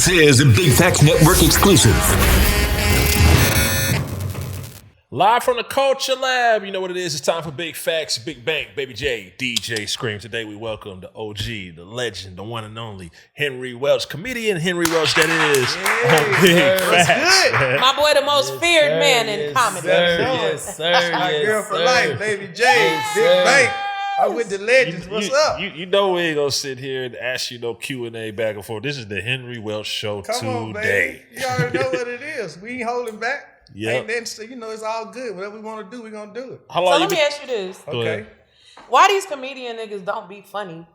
This is a Big Facts Network exclusive. Live from the Culture Lab. You know what it is. It's time for Big Facts, Big Bank, Baby J, DJ Scream. Today we welcome the OG, the legend, the one and only Henry Welch, comedian Henry Welch, that is. Yeah, Big Facts. good. My boy, the most feared man in comedy. Yes, sir. My girl for life, Baby J, Big Bank. I'm with the legends. What's up? You know we ain't gonna sit here and ask you no Q&A back and forth. This is the Henry Welch Show Come on, today. baby. You already know what it is. We ain't holding back. Yeah. Ain't that, so you know it's all good. Whatever we want to do, we gonna do it. How So long let you me ask you this. Okay. Why these comedian niggas don't be funny?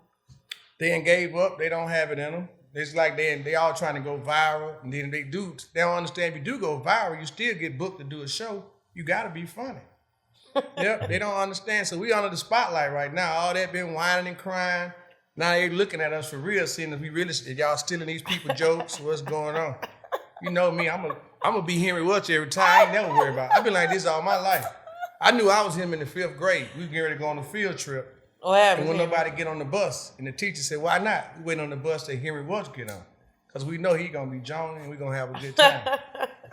They ain't gave up. They don't have it in them. It's like they all trying to go viral, and then they don't understand if you do go viral, you still get booked to do a show. You got to be funny. Yep, they don't understand. So we under the spotlight right now. All that been whining and crying. Now they looking at us for real, seeing if we really, if y'all stealing these people jokes, what's going on? You know me, I'm gonna be Henry Welch every time. I ain't never worry about it. I've been like this all my life. I knew I was him in the 5th grade. We was getting ready to go on a field trip. What happened? And when nobody get on the bus, and the teacher said, why not? We waiting on the bus till Henry Welch get on. Because we know he gonna be Joan and we gonna have a good time.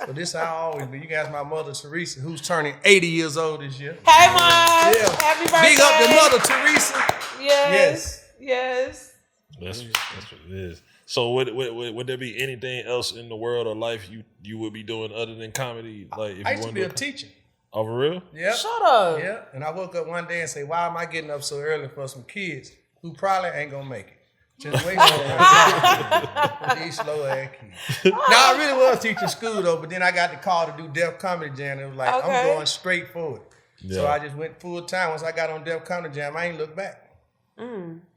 So this how I always be. You guys, my mother Teresa, who's turning 80 years old this year. Hey, Mom. Yeah. Happy birthday. Big up the mother Teresa. Yes. Yes. That's what it is. So would there be anything else in the world or life you would be doing other than comedy? Like if I you used to be a teacher. Oh, for real? Yeah. Shut up. Yeah. And I woke up one day and say, why am I getting up so early for some kids who probably ain't gonna make it? Just wait for these slow ass kids. Now I really was teaching school though, but then I got the call to do Def Comedy Jam. It was like I'm going straight forward. Yeah. So I just went full time. Once I got on Def Comedy Jam, I ain't looked back.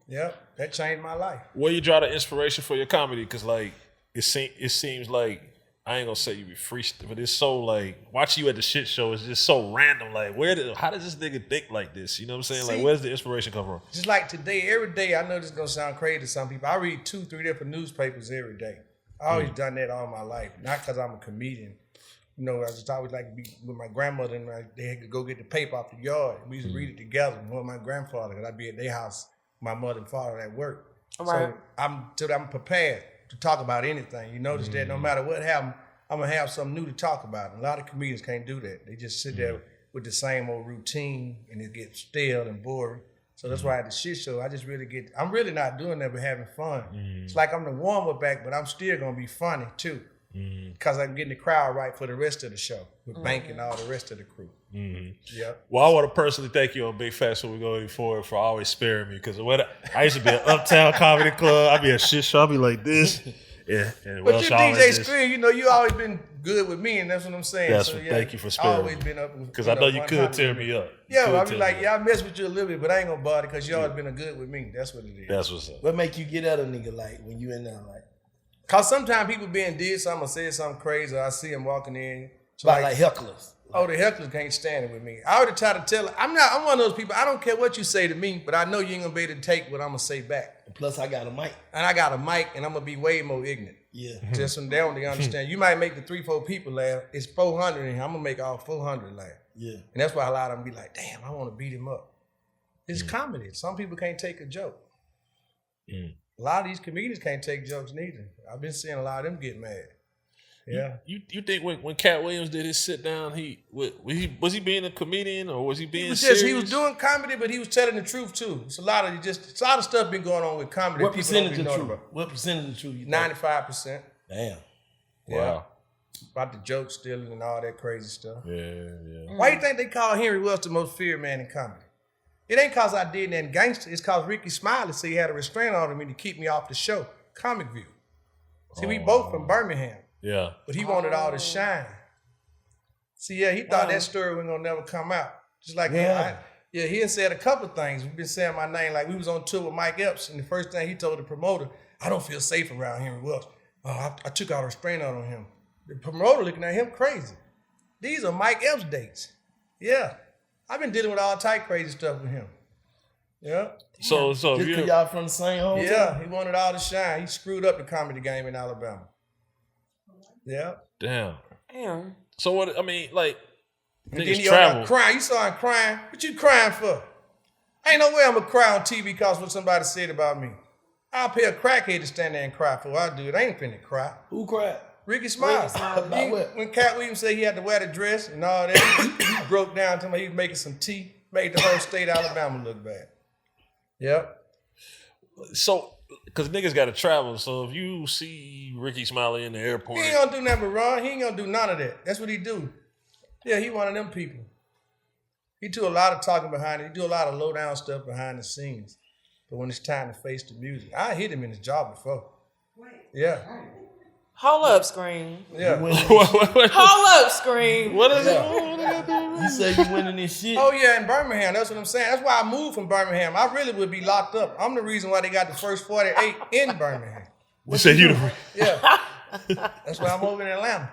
Yep, that changed my life. Where you draw the inspiration for your comedy? Because like it seems like I ain't gonna say you be free, but it's so like watching you at the shit show is just so random. Like how does this nigga think like this? You know what I'm saying? See, like where's the inspiration come from? Just like today, every day, I know this is gonna sound crazy to some people. I read 2-3 different newspapers every day. I always done that all my life, not because I'm a comedian. You know, I just always like to be with my grandmother and they had to go get the paper off the yard. We used to read it together. With my grandfather, because I'd be at their house, my mother and father at work. Right. So I'm prepared to talk about anything. You notice that no matter what happens, I'm gonna have something new to talk about. And a lot of comedians can't do that. They just sit there with the same old routine and it gets stale and boring. So that's why at the shit show, I'm really not doing that but having fun. It's like I'm the warm-up act, but I'm still gonna be funny too. Because I'm getting the crowd right for the rest of the show with Bank and all the rest of the crew. Yep. Well, I want to personally thank you on Big Facts when we go forward for always sparing me because I used to be at Uptown Comedy Club. I'd be at shit show. I'd be like this. Yeah. And But Welch you always DJ just- Screen, you know, you always been good with me, and that's what I'm saying. Thank you for sparing always me. been up with Because I know you could tear me up. Yeah, I be like, I mess with you a little bit, but I ain't gonna bother because you always been a good with me. That's what it is. That's what's up. What make you get at a nigga like when you in there like? Cause sometimes people being did something or said something crazy, or I see them walking in. Like hecklers. Oh, the hecklers can't stand it with me. I already try to tell her, I'm one of those people, I don't care what you say to me, but I know you ain't gonna be able to take what I'm gonna say back. And plus I got a mic. And I got a mic and I'm gonna be way more ignorant. Yeah. Just when they don't understand. You might make the 3-4 people laugh. It's 400 in here. I'm gonna make all 400 laugh. Yeah. And that's why a lot of them be like, damn, I wanna beat him up. It's comedy. Some people can't take a joke. A lot of these comedians can't take jokes neither. I've been seeing a lot of them get mad. Yeah. You think when Cat Williams did his sit down, was he being a comedian or was he being He was serious? he was doing comedy, but he was telling the truth too. It's a lot of stuff been going on with comedy. What people don't percentage be of knowing truth? about. What percentage of truth you think? 95%. Damn. Wow. About the joke stealing and all that crazy stuff. Yeah. Why you think they call Henry Welch the most feared man in comedy? It ain't cause I did nothing gangster. It's cause Rickey Smiley said he had a restraint order on me to keep me off the show, Comic View. See, we both from Birmingham. Yeah. But he wanted all the shine. See, yeah, he thought that story was gonna never come out. Just like he had said a couple of things. We've been saying my name, like we was on tour with Mike Epps, and the first thing he told the promoter, I don't feel safe around Henry Welch. I took out a restraint order on him. The promoter looking at him crazy. These are Mike Epps dates. Yeah. I've been dealing with all type crazy stuff with him. Yeah. So Just because y'all from the same home? Yeah, he wanted all the shine. He screwed up the comedy game in Alabama. Yeah. Damn. Damn. So what? I mean, like And then niggas he travel. crying. You saw him crying. What you crying for? Ain't no way I'm gonna cry on TV because what somebody said about me. I'll pay a crackhead to stand there and cry for what I do. It ain't finna cry. Who cried? Rickey Smiley. About what? When Cat Williams said he had to wear the dress and all that, he broke down to me. He was making some tea, made the whole state of Alabama look bad. Yep. So, because niggas got to travel, so if you see Rickey Smiley in the airport, He ain't gonna do nothing but run. He ain't gonna do none of that. That's what he do. Yeah, he one of them people. He do a lot of talking behind it. He do a lot of low down stuff behind the scenes. But when it's time to face the music, I hit him in his job before. Yeah. Hold up, Scream. Yeah. Hold up, Scream. what is it? You say you winning this shit? Oh yeah, in Birmingham. That's what I'm saying. That's why I moved from Birmingham. I really would be locked up. I'm the reason why they got the first 48 in Birmingham. You say you the Yeah. That's why I'm over in Atlanta.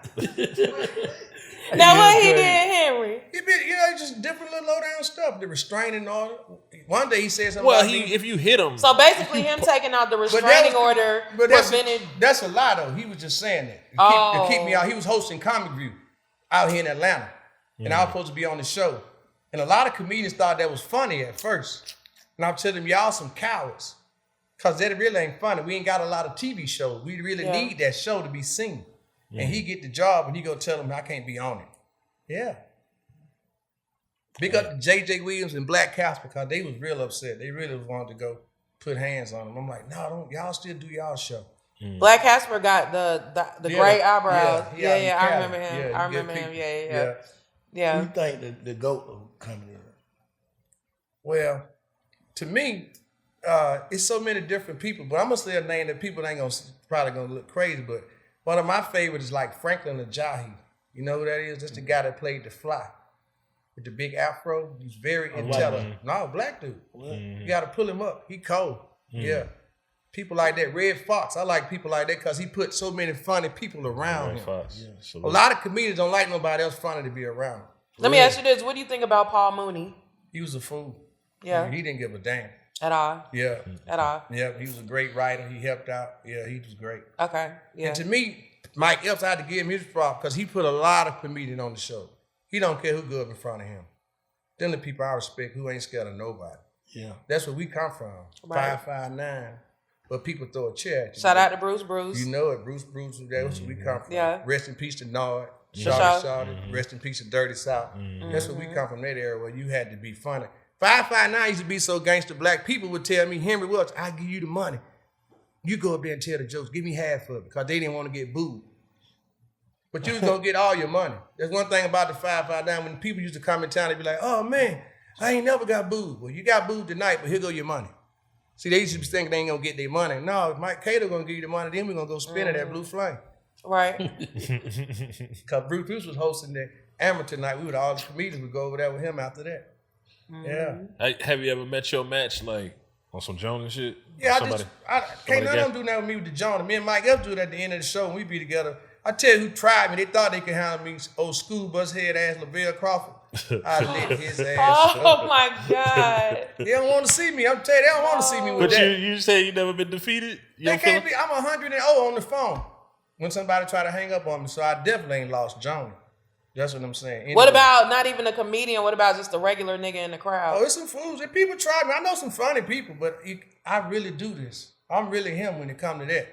Now what he did, Henry? He been, just different little low down stuff. The restraining order. One day he said something. Well, about me. if you hit him, So basically, him taking out the restraining order prevented. That's a lie though. He was just saying that to keep me out. He was hosting Comic View out here in Atlanta, and I was supposed to be on the show. And a lot of comedians thought that was funny at first, and I'm telling them, y'all some cowards, cause that really ain't funny. We ain't got a lot of TV shows. We really need that show to be seen. And he get the job, and he go tell them I can't be on it. Yeah. Big up to J.J. Williams and Black Casper, because they was real upset. They really wanted to go put hands on him. I'm like, no, don't y'all still do y'all show. Black Casper got the great eyebrows. Yeah, I remember him. Yeah, I remember him. Yeah. Who you think the GOAT of comedy is? Well, to me, it's so many different people, but I'm gonna say a name that people ain't probably gonna look crazy, but one of my favorites is like Franklin Ajayi. You know who that is? That's the guy that played The Fly with the big afro. He's very intelligent. No, black dude. You got to pull him up. He cold. Yeah. People like that. Red Fox. I like people like that because he put so many funny people around him. Fox. Yeah. A lot of comedians don't like nobody else funny to be around. Let me ask you this: what do you think about Paul Mooney? He was a fool. Yeah. He didn't give a damn. At all? Yeah. At all? Yeah. He was a great writer. He helped out. Yeah, he was great. Okay. Yeah. And to me, Mike Epps, I had to give him his prop because he put a lot of comedians on the show. He don't care who go up in front of him. Them the people I respect who ain't scared of nobody. Yeah. That's where we come from. Right. 5'9", but people throw a chair at you. Shout out to Bruce. You know it, Bruce. That's where we come from. Yeah. Rest in peace to Nard. Sure. Shawty. Rest in peace to Dirty South. That's where we come from, that era where you had to be funny. 5'9" used to be so gangster. Black people would tell me, Henry Welch, I'll give you the money. You go up there and tell the jokes. Give me half of it because they didn't want to get booed. But you was going to get all your money. That's one thing about the 5'9". When people used to come in town, they'd be like, oh, man, I ain't never got booed. Well, you got booed tonight, but here go your money. See, they used to be thinking they ain't going to get their money. No, if Mike Cato going to give you the money, then we're going to go spin it at Blue Flame. Right. Because Bruce was hosting the amateur night. All the comedians would go over there with him after that. Yeah. Have you ever met your match like on some Joan and shit? Yeah, can't none of them do that with me with the Joan. Me and Mike Epps do it at the end of the show when we be together. I tell you who tried me. They thought they could handle me. Old school bus head ass Lavelle Crawford. I lit his ass. Oh my God. They don't want to see me. I'm telling you, they don't want to see me with but that. you say you never been defeated? They can't be. I'm 100-0 on the phone when somebody try to hang up on me. So I definitely ain't lost Joan. That's what I'm saying. Anyway. What about not even a comedian? What about just a regular nigga in the crowd? Oh, it's some fools. If people try me, I know some funny people, but I really do this. I'm really him when it comes to that.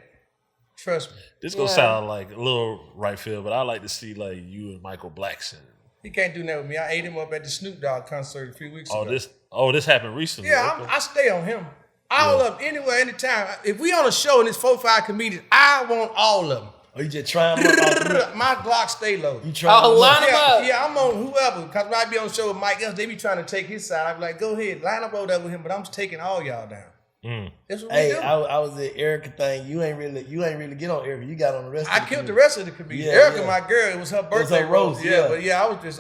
Trust me. This gonna sound like a little right field, but I like to see like you and Michael Blackson. He can't do that with me. I ate him up at the Snoop Dogg concert a few weeks ago. This happened recently. Yeah, okay. I stay on him. All of them, anywhere, anytime. If we on a show and it's 4-5 comedians, I want all of them. Or you just try them up? My Glock stay low. You try them line them up. Yeah, I'm on whoever. Because when I be on the show with Mike Epps, they be trying to take his side. I be like, go ahead, line up over there with him, but I'm taking all y'all down. That's what we do. I was at Erica thing. You ain't really get on Erica. You got on the rest of the killed the rest of the comedians. Erica, my girl, it was her birthday roast. Yeah, but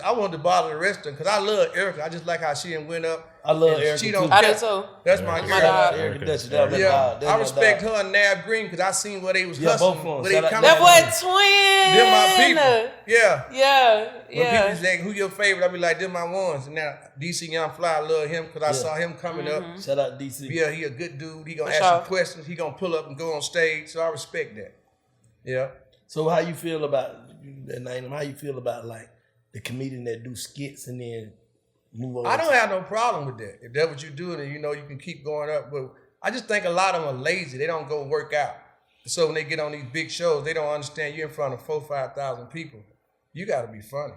I wanted to bother the rest of them because I love Erica. I just like how she went up. I love Erica she too. don't I care. do too. That's my girl. Erica. I respect her and Nav Green because I seen where they was hustling. Both of them. That boy twin. They're my people. Yeah. Yeah. When people say, who your favorite? I be like, they're my ones. And now, DC Young Fly, I love him because I saw him coming up. Shout out to DC. Yeah, he a good dude. He gonna ask you questions. He gonna pull up and go on stage. So I respect that. Yeah. So how you feel about how you feel about like the comedian that do skits and then move on? I don't have no problem with that. If that's what you're doing and you know you can keep going up. But I just think a lot of them are lazy. They don't go work out. So when they get on these big shows, they don't understand you're in front of 4,000 or 5,000 people. You got to be funny.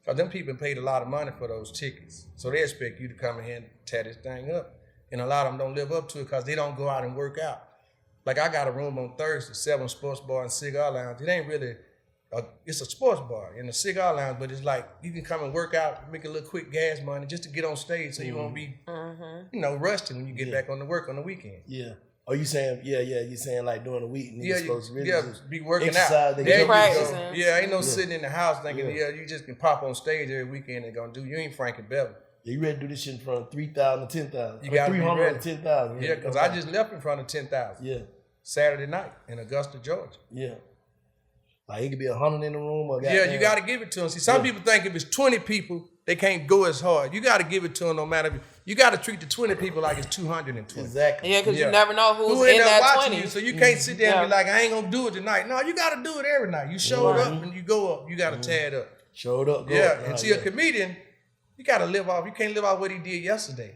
Because them people paid a lot of money for those tickets. So they expect you to come in here and tear this thing up. And a lot of them don't live up to it because they don't go out and work out. Like I got a room on Thursday, 7 Sports Bar and Cigar Lounge. It ain't really, it's a sports bar in a cigar lounge, but it's like you can come and work out, make a little quick gas money just to get on stage so you won't be, rusty when you get back on the work on the weekend. Yeah. Oh, you saying, you saying like during the week, niggas supposed to really just be working exercise, out. They practicing. Ain't no sitting in the house thinking, you just can pop on stage every weekend and gonna do. You ain't Frankie Beverly. Yeah, you ready to do this shit in front of 3,000 to 10,000. You got 300 to 10,000. Yeah, because I just left in front of 10,000. Yeah. Saturday night in Augusta, Georgia. Yeah. Like it could be 100 in the room. Or you got to give it to them. See, some people think if it's 20 people, they can't go as hard. You got to give it to them no matter. You got to treat the 20 people like it's 220. Exactly. Yeah, because you never know who's Who in end up that watching 20. you, so you can't sit there and be like, I ain't gonna do it tonight. No, you got to do it every night. You showed up and you go up. You got to tear it up. Showed up. Go up. And see, a comedian, you got to live off. You can't live off what he did yesterday.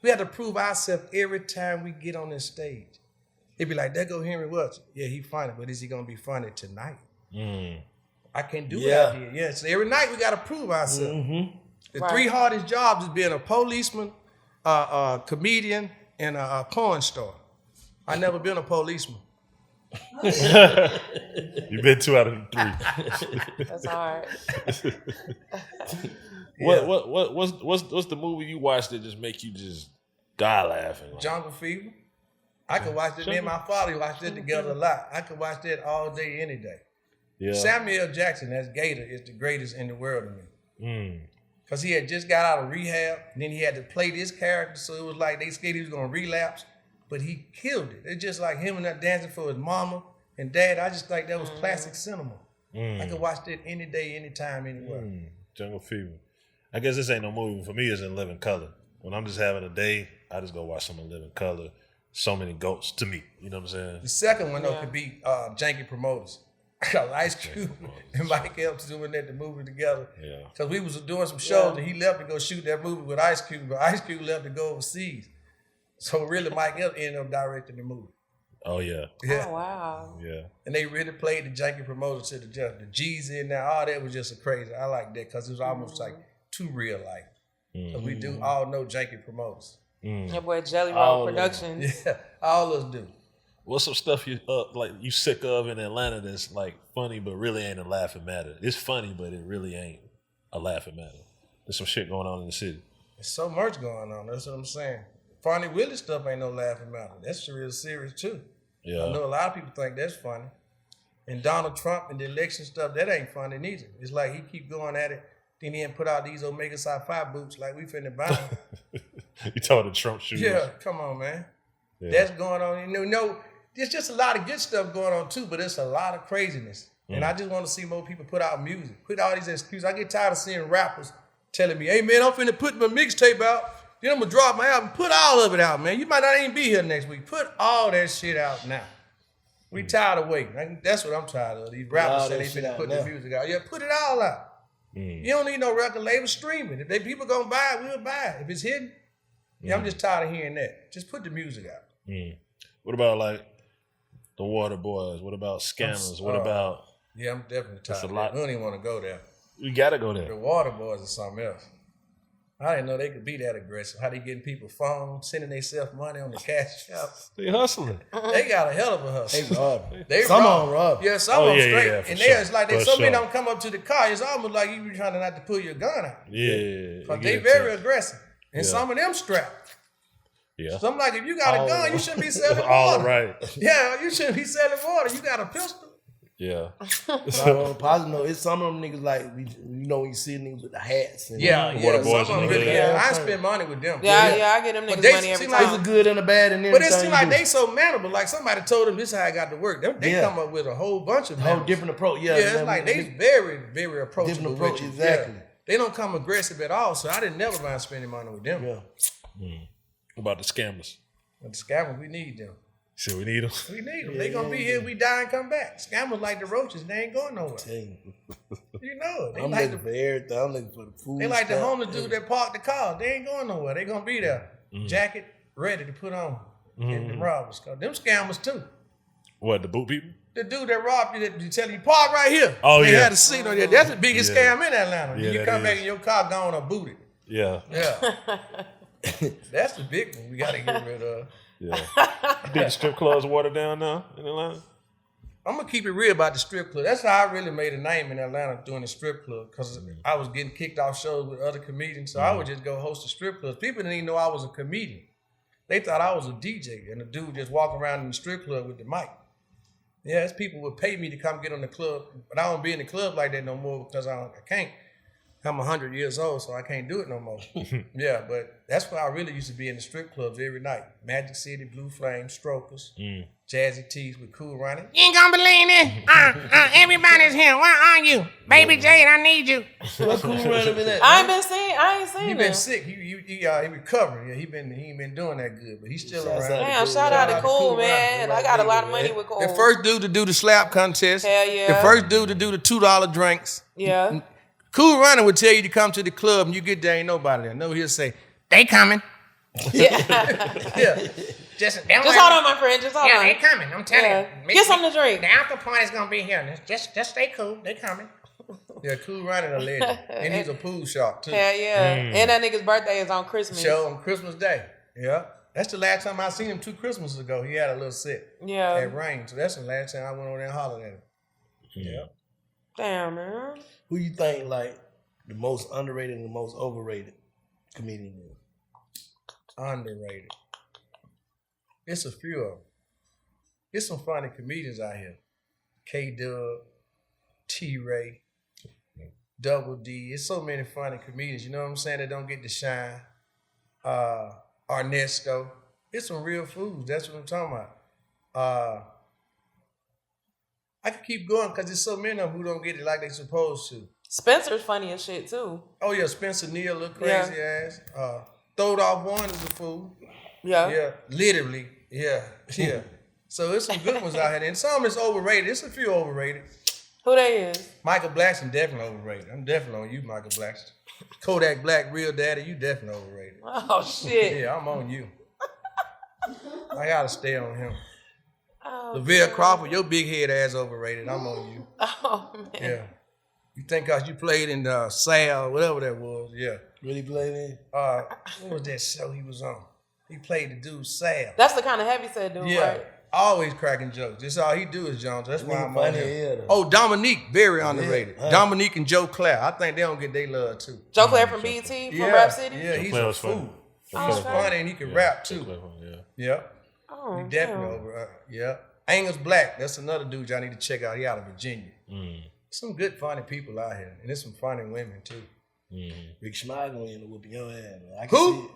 We have to prove ourselves every time we get on this stage. It'd be like, there go Henry Welch. Yeah, he funny, but is he gonna be funny tonight? I can't do what I did. Yeah, so every night we gotta prove ourselves. The 3 hardest jobs is being a policeman, a comedian, and a porn star. I never been a policeman. You've been 2 out of the 3. That's hard. What's the movie you watched that just make you just die laughing? Like? Jungle Fever. I could watch it. Me and my father watched it together a lot. I could watch that all day, any day. Yeah. Samuel Jackson as Gator is the greatest in the world to me. Because he had just got out of rehab, and then he had to play this character, so it was like they scared he was going to relapse, but he killed it. It's just like him and that dancing for his mama and dad. I just think that was classic cinema. I could watch that any day, anytime, anywhere. Jungle Fever. I guess this ain't no movie. For me, it's in living color. When I'm just having a day, I just go watch some in living color. So many goats to me. You know what I'm saying? The second one, though, could be Janky Promoters. Ice Cube and Mike Epps doing that, the movie together. Yeah. Because we was doing some shows and he left to go shoot that movie with Ice Cube, but Ice Cube left to go overseas. So really, Mike Epps ended up directing the movie. Oh, yeah. Oh, wow. Yeah. And they really played the Janky Promoters to the judge. The G's in there, all that was just a crazy. I like that because it was almost like too real life. Because we do all know Janky Promoters. Your boy Jelly Roll Productions. Yeah, all of us do. What's some stuff you sick of in Atlanta that's like funny but really ain't a laughing matter? It's funny, but it really ain't a laughing matter. There's some shit going on in the city. There's so much going on. That's what I'm saying. Funny Willie stuff ain't no laughing matter. That's real serious too. Yeah. I know a lot of people think that's funny. And Donald Trump and the election stuff, that ain't funny neither. It's like he keep going at it. Then he put out these Omega Psi Phi boots like we finna buy them. You talking the Trump shoes? Yeah, come on, man. Yeah. That's going on. You know, there's just a lot of good stuff going on too, but it's a lot of craziness. And I just want to see more people put out music. Put all these excuses. I get tired of seeing rappers telling me, hey man, I'm finna put my mixtape out. Then I'm gonna drop my album. Put all of it out, man. You might not even be here next week. Put all that shit out now. We tired of waiting. That's what I'm tired of. These rappers say they finna put the music out. Yeah, put it all out. You don't need no record label streaming. If people gonna buy it, we'll buy it. If it's hidden, I'm just tired of hearing that. Just put the music out. What about like the Water Boys? What about Scammers? What about? Yeah, I'm definitely tired of that. We don't even want to go there. We gotta go there. The Water Boys is something else. I didn't know they could be that aggressive. How they getting people phones, sending themselves money on the cash app. They hustling. They got a hell of a hustle. They rob. Some of them rob. Yeah, some of them straight. Yeah, and it's like so many don't come up to the car. It's almost like you be trying not to pull your gun out. Yeah. Because they very aggressive. And some of them strapped. Yeah. So I'm like, if you got a gun, you shouldn't be selling water. All right. Yeah, you shouldn't be selling water. You got a pistol. Yeah. Positive note, it's some of them niggas like when you see niggas with the hats. And Yeah. Water Boys. Some of them really, I spend money with them. Yeah, I get them niggas money every time. It's a good and a bad and but it seems like they so manable. Like somebody told them this is how I got to work. They come up with a whole bunch of whole different approach. Yeah, it's like they very, very approachable. Different approach, exactly. Yeah. They don't come aggressive at all, so I didn't never mind spending money with them. Yeah. What about the Scammers? But the scammers, we need them. So we need them. We need them. They gonna be here. We die and come back. Scammers like the roaches. They ain't going nowhere. You know it. I'm looking for everything. I'm looking for the food. They like the homeless dude that parked the car. They ain't going nowhere. They gonna be there. Jacket ready to put on. and the robbers. Cause them scammers too. What, the boot people? The dude that robbed you, that you tell you park right here. Oh, they yeah. had a seat on there. That's the biggest scam in Atlanta. Yeah, You that come back is. and your car gone or booted. Yeah. Yeah. That's the big one we got to get rid of. Yeah. You think the strip clubs watered down now in Atlanta? I'm going to keep it real about the strip club. That's how I really made a name in Atlanta doing the strip club, because I was getting kicked off shows with other comedians, so I would just go host the strip clubs. People didn't even know I was a comedian. They thought I was a DJ and a dude just walking around in the strip club with the mic. Yes, people would pay me to come get on the club, but I don't be in the club like that no more because I can't. I'm 100 years old, so I can't do it no more. Yeah, but that's why I really used to be in the strip clubs every night. Magic City, Blue Flame, Strokers, Jazzy Tees with Cool Running. You ain't gonna believe it. Everybody's here. Where are you? Baby Jade, I need you. What Cool Running been at? I ain't seen He him. been sick. He recovering. Yeah, he ain't been doing that good, but he's still Shouts around. out to Damn, shout out to Cool, man. I got a lot of money with Cool. The first dude to do the slap contest. Hell yeah. The first dude to do the $2 drinks. Yeah. Cool Running would tell you to come to the club and you get there, ain't nobody there. No, he'll say, They coming. Yeah. yeah. Just Just hold on, my friend. Just hold Yeah, on. they coming. I'm telling Yeah. you. Get something to drink. The after party's gonna be here. Just stay cool. They coming. Yeah, Cool Running a legend. And he's a pool shark too. Hell yeah. And that nigga's birthday is on Christmas. Show on Christmas Day. Yeah. That's the last time I seen him 2 Christmases ago. He had a little set. Yeah. It rained. So that's the last time I went over there and hollered at him. Yeah. Damn, man. Who you think like the most underrated and the most overrated comedian is? Underrated. It's a few of them. There's some funny comedians out here. K-Dub, T-Ray, Double D. It's so many funny comedians, you know what I'm saying, that don't get to shine. Ernesto. It's some real fools. That's what I'm talking about. I could keep going because there's so many of them who don't get it like they supposed to. Spencer's funny as shit, too. Oh, yeah, Spencer Neal, little crazy ass. Throwed Off One is a fool. Yeah. Yeah, literally. Yeah. So there's some good ones out here. And some is overrated. It's a few overrated. Who they is? Michael Blackson definitely overrated. I'm definitely on you, Michael Blackson. Kodak Black, Real Daddy, you definitely overrated. Oh, shit. Yeah, I'm on you. I gotta stay on him. Oh, Lavelle Crawford, your big head ass overrated. I'm on you. Oh, man. Yeah. You think cause you played in Sal, whatever that was, yeah. Really played in? What was that show he was on? He played the dude Sal. That's the kind of heavy set dude, Yeah. right? Always cracking jokes. That's all he do is Jones. That's why Nigga I'm on funny him. as hell, though. Oh, Dominique, very underrated. huh? Dominique and Joe Claire. I think they don't get their love too. Joe Claire from BET, from Rap City? Yeah, he's Claire a was funny. fool. Joe He's Claire funny and he can rap too. Yeah. Yeah. Oh, He definitely damn. over. Yeah. Angus Black, that's another dude y'all need to check out. He out of Virginia. Some good funny people out here. And there's some funny women too. Rick Smiley gonna end up whooping your ass. Man. I can Who? see it.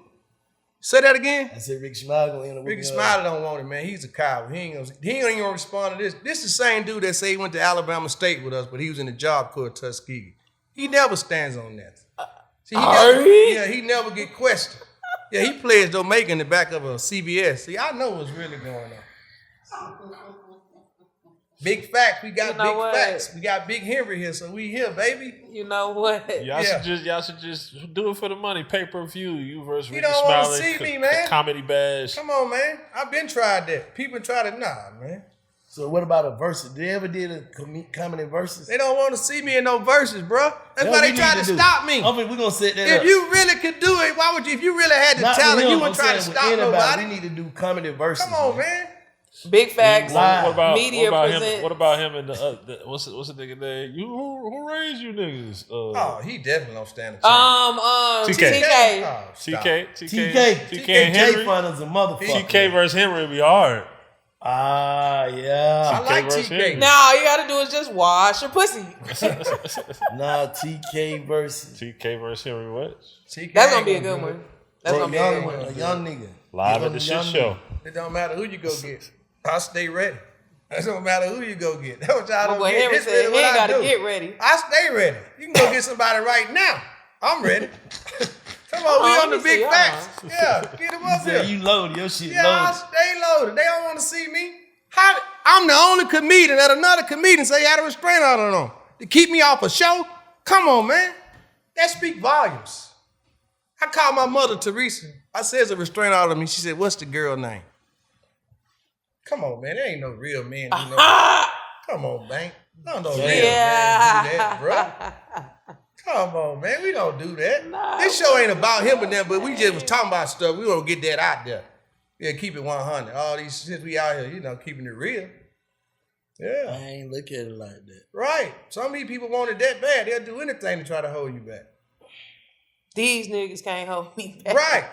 Say that again? I said Rick Smiley gonna end up whooping Rickey your Smiley don't want it, man. He's a coward. He ain't even gonna respond to this. This is the same dude that say he went to Alabama State with us, but he was in the Job Corps at Tuskegee. He never stands on that. See, he never get questioned. Yeah, he plays Omega in the back of a CBS. See, I know what's really going on. Big facts. We got You know big what? facts. We got Big Henry here, so we here, baby. You know what? Y'all Yeah. should just do it for the money. Pay-per-view. You versus You Rickey don't wanna Smiley. see me, man. Comedy bash. Come on, man. I've been tried that. People tried it. Nah, man. So what about a versus? Did they ever did a comedy versus? They don't want to see me in no verses, bro. That's why they tried to stop me. I mean, we're gonna set that If up. you really could do it, why would you? If you really had the Not with talent, him, you I'm wouldn't try to saying with stop anybody. nobody. We need to do comedy versus. Come on, man. Big facts. Live. Media what about presents. him? What about him and the what's the nigga name? Who raised you niggas? Oh, he definitely don't stand a chance. TK. TK. Oh, stop. TK and J Henry. Fun is a motherfucker. TK versus Henry would be hard. Ah, yeah. I like versus TK. Henry. No, all you gotta do is just wash your pussy. Nah, TK versus TK versus Henry Welch. TK That's ain't gonna be a good do it. one. That's a gonna be a young good one, one. a young nigga. Live Get at on the the shit young show. It don't matter who you go get. I'll stay ready. It don't matter who you go get. That's what y'all But don't what get. Henry This said, really he ain't what I gotta do. get ready. I stay ready. You can go get somebody right now. I'm ready. Come on, we let on the me big see, hold facts. Yeah, get him up Say here. you loaded, your shit Yeah, I loaded. stay loaded. They don't want to see me. I'm the only comedian that another comedian say he had a restraint order on to keep me off a show. Come on, man. That speak volumes. I called my mother, Teresa. I said, "There's a restraint order on me." She said, "What's the girl name?" Come on, man. There ain't no real men do no. Come on, man. No real man do that, bro. Come on, man. We don't do that. No. This show ain't about him and them, but we just was talking about stuff. We want to get that out there. Yeah, keep it 100. All these since we out here, keeping it real. Yeah. I ain't look at it like that. Right. Some of these people want it that bad. They'll do anything to try to hold you back. These niggas can't hold me back. Right.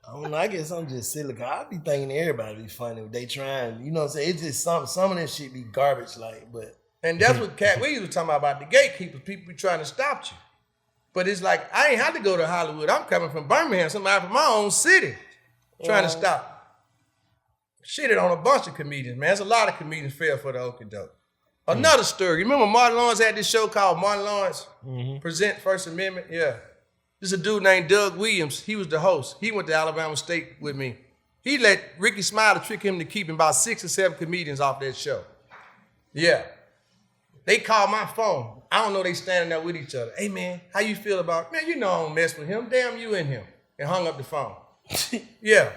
I don't know. I guess I'm just silly. Cause I be thinking everybody be funny if they trying. You know what I'm saying? It's just some of this shit be garbage like, but. And that's what Cat Williams was talking about the gatekeepers. People be trying to stop you. But it's like, I ain't had to go to Hollywood. I'm coming from Birmingham, somebody from my own city, trying to stop. Shitted on a bunch of comedians, man. There's a lot of comedians fell for the okie doke. Another story. Remember Martin Lawrence had this show called Martin Lawrence Present First Amendment? Yeah. This is a dude named Doug Williams. He was the host. He went to Alabama State with me. He let Rickey Smiley trick him to keeping about 6 or 7 comedians off that show. Yeah. They called my phone. I don't know they standing there with each other. Hey, man, how you feel about, man, I don't mess with him. Damn you and him. And hung up the phone. Yeah.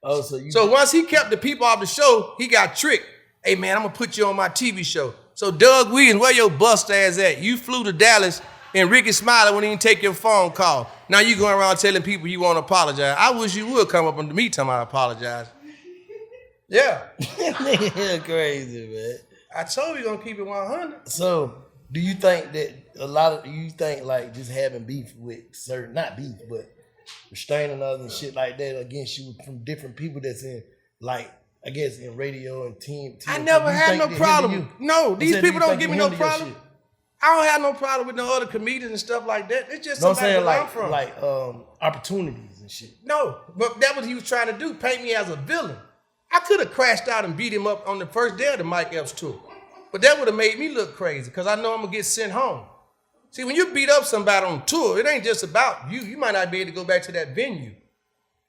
Oh, so once he kept the people off the show, he got tricked. Hey, man, I'm going to put you on my TV show. So Doug Williams, where your bust ass at? You flew to Dallas and Rickey Smiley wouldn't even take your phone call. Now you going around telling people you want to apologize. I wish you would come up to me telling me I apologize. Yeah. Crazy, man. I told you going to keep it 100. So do you think that like just having beef with certain, not beef, but restraining others and shit like that against you from different people that's in, like, I guess in radio and team. I never had no problem. No, these people don't give me no problem. I don't have no problem with no other comedians and stuff like that. It's just somebody where I'm from. Like opportunities and shit. No, but that's what he was trying to do, paint me as a villain. I could have crashed out and beat him up on the first day of the Mike Epps tour. But that would have made me look crazy because I know I'm going to get sent home. See, when you beat up somebody on tour, it ain't just about you. You might not be able to go back to that venue.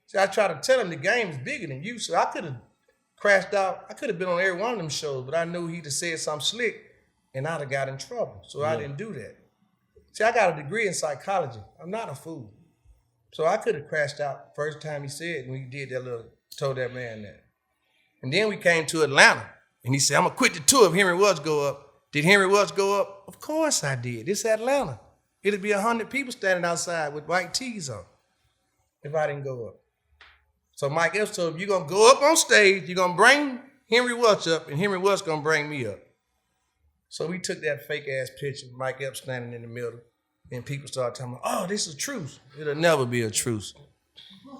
See, I try to tell him the game is bigger than you, so I could have crashed out. I could have been on every one of them shows, but I knew he'd have said something slick, and I'd have got in trouble. So I didn't do that. See, I got a degree in psychology. I'm not a fool. So I could have crashed out first time he said when he did that told that man that. And then we came to Atlanta, and he said, I'm going to quit the tour if Henry Welch go up. Did Henry Welch go up? Of course I did. It's Atlanta. It'd be 100 people standing outside with white tees on if I didn't go up. So Mike Epps told him, you're going to go up on stage, you're going to bring Henry Welch up, and Henry Welch going to bring me up. So we took that fake-ass picture, Mike Epps standing in the middle, and people started telling me, oh, this is a truce. It'll never be a truce.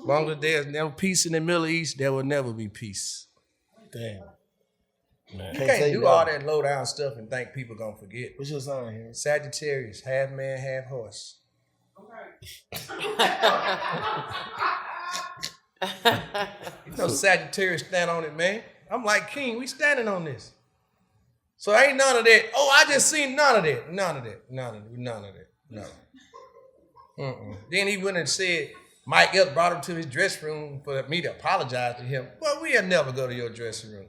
As long as there's never peace in the Middle East, there will never be peace. Damn. Man. You can't do all that low-down stuff and think people going to forget. What's your sign here? Sagittarius, half man, half horse. You know Sagittarius stand on it, man. I'm like King, we standing on this. So ain't none of that. Oh, I just seen none of that. None of that. No. Then he went and said, Mike Epps brought him to his dressing room for me to apologize to him. Well, we'll never go to your dressing room.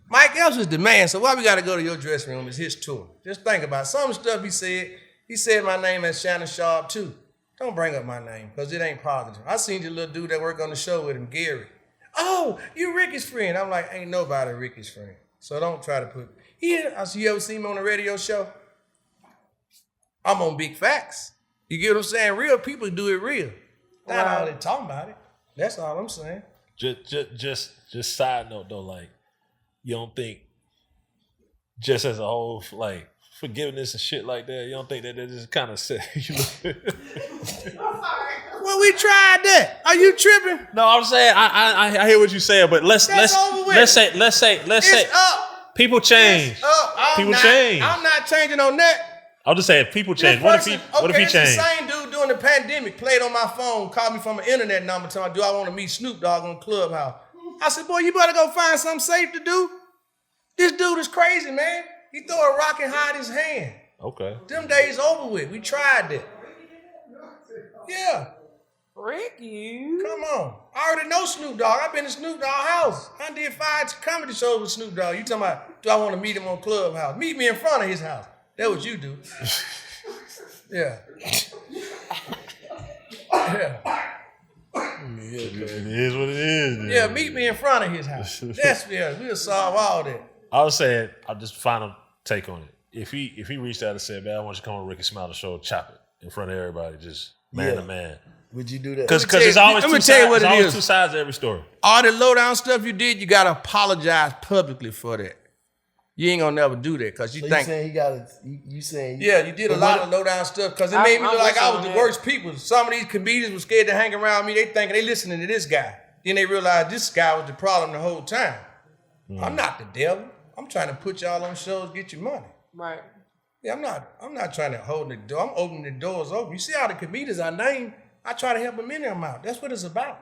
Mike Epps is the man, so why we got to go to your dressing room? It's his tour. Just think about it. Some of the stuff he said. He said my name as Shannon Sharp, too. Don't bring up my name, because it ain't positive. I seen the little dude that worked on the show with him, Gary. Oh, you Ricky's friend. I'm like, ain't nobody Ricky's friend. So don't try to put... You ever seen me on a radio show? I'm on Big Facts. You get what I'm saying? Real people do it real. Not all they talking about it. That's all I'm saying. Just side note, though, like, you don't think, just as a whole, like, forgiveness and shit like that, you don't think that just kind of said, Well, we tried that. Are you tripping? No, I'm saying I hear what you're saying, but let's say people change. People change. I'm not changing on that. I'm just saying people change. What if he changed? The same dude during the pandemic played on my phone, called me from an internet number, telling me, do I want to meet Snoop Dogg on Clubhouse? I said, boy, you better go find something safe to do. This dude is crazy, man. He throw a rock and hide his hand. Okay. Them days over with. We tried that. Yeah. Ricky. Come on. I already know Snoop Dogg. I've been to Snoop Dogg house. I did 5 comedy shows with Snoop Dogg. You talking about, do I want to meet him on Clubhouse? Meet me in front of his house. That's what you do. Yeah. Yeah. It is what it is. Man. Yeah, meet me in front of his house. We'll solve all that. I was saying, I'll just final take on it. If he reached out and said, "Man, I want you to come on Rickey Smiley show, chop it in front of everybody, just man to man." Would you do that? Because it's always let me tell you what it is. Two sides to every story. All the low down stuff you did, you gotta apologize publicly for that. You ain't gonna never do that because you think. You saying he got you saying? Yeah, you did a lot of low down stuff because it made me look like I was the worst people. Some of these comedians were scared to hang around me. They thinking they listening to this guy. Then they realized this guy was the problem the whole time. I'm not the devil. I'm trying to put y'all on shows, get you money. Right. Yeah, I'm not trying to hold the door. I'm opening the doors open. You see all the comedians I named, I try to help them in them out. That's what it's about.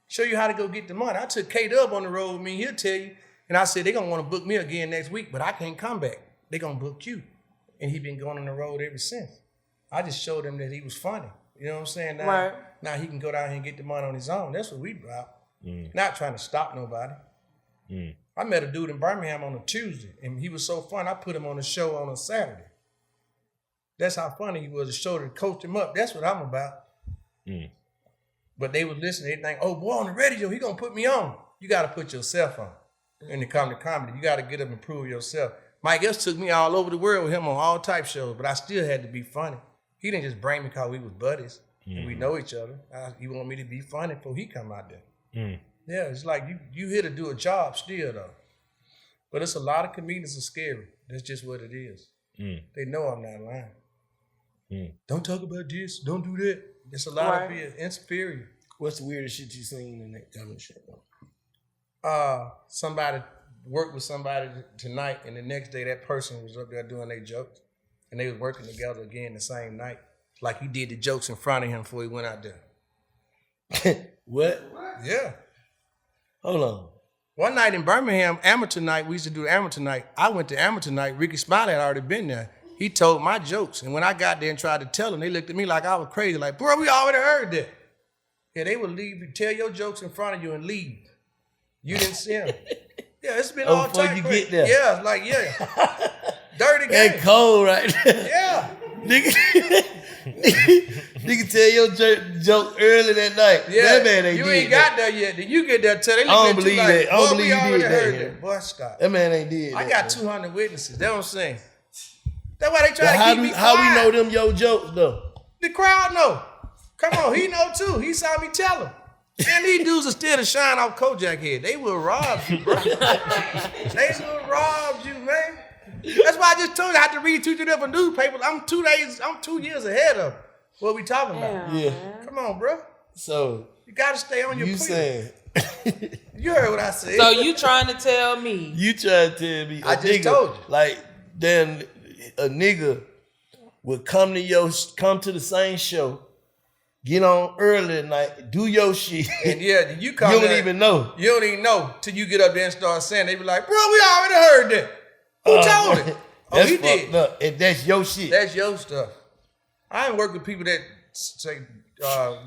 Show you how to go get the money. I took K-Dub on the road with me. He'll tell you. And I said, they're going to want to book me again next week, but I can't come back. They're going to book you. And he been going on the road ever since. I just showed him that he was funny. You know what I'm saying? Now he can go down here and get the money on his own. That's what we about. Not trying to stop nobody. I met a dude in Birmingham on a Tuesday, and he was so fun, I put him on a show on a Saturday. That's how funny he was. A show to coach him up. That's what I'm about. But they was listening. They think, oh, boy, on the radio, he going to put me on. You got to put yourself on. When it come to comedy, you got to get up and prove yourself. Mike Epps took me all over the world with him on all type shows, but I still had to be funny. He didn't just bring me because we was buddies and we know each other. He wanted me to be funny before he come out there. Yeah, it's like you here to do a job still though. But it's a lot of comedians are scary. That's just what it is. They know I'm not lying. Don't talk about this. Don't do that. It's a lot of fear. Inferior. What's the weirdest shit you seen in that kind of shit? Somebody worked with somebody tonight, and the next day that person was up there doing their jokes, and they was working together again the same night. Like he did the jokes in front of him before he went out there. What? Yeah. Hold on. One night in Birmingham, amateur night, we used to do amateur night. I went to amateur night. Rickey Smiley had already been there. He told my jokes, and when I got there and tried to tell them, they looked at me like I was crazy. Like, bro, we already heard that. Yeah, they would leave, tell your jokes in front of you and leave. You didn't see them. Yeah, it's been all time. Before you get there. Yeah, like, dirty game. That cold right there. Yeah. Nigga tell your joke early that night. Yeah. That man ain't you did ain't that. got there yet. Then you get there, tell they I don't look at believe you like, that. I don't believe we you already did heard that. that. Boy, stop. That man ain't did that. I got 200 witnesses. That's what I'm saying. That's why they try to keep me quiet. How we know them your jokes though? The crowd know. Come on, he know too. He saw me tell him. And these dudes are still to shine off Kojak head. They will rob you, bro. They will rob you, man. That's why I just told you I had to read 2 different newspapers. I'm 2 years ahead of what we talking about. Yeah. Come on, bro. So you gotta stay on your you feet. saying You heard what I said. So you trying to tell me? You trying to tell me I just told you. Like then a nigga would come to the same show, get on early at night, do your shit. And yeah, you come You don't there, even know. You don't even know till you get up there and start saying. They be like, bro, we already heard that. Who told it? Oh, he did. Up. And that's your shit. That's your stuff. I ain't work with people that say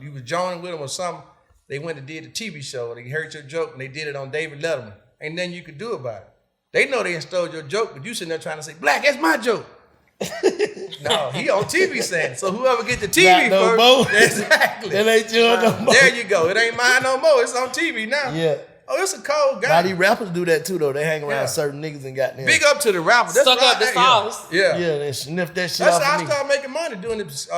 you was joining with them or something. They went and did the TV show. They heard your joke and they did it on David Letterman. Ain't nothing you could do about it. They know they stole your joke, but you sitting there trying to say, Black, that's my joke. No, he on TV saying. So whoever get the TV no first. more. Exactly. That ain't yours no more. There you go. It ain't mine no more. It's on TV now. Yeah. Oh, it's a cold guy. Now these rappers do that too though. They hang around certain niggas and got them. Big up to the rappers. That's Suck what up the sauce. Yeah. Yeah, they sniff that shit That's off how of I niggas. started making money doing this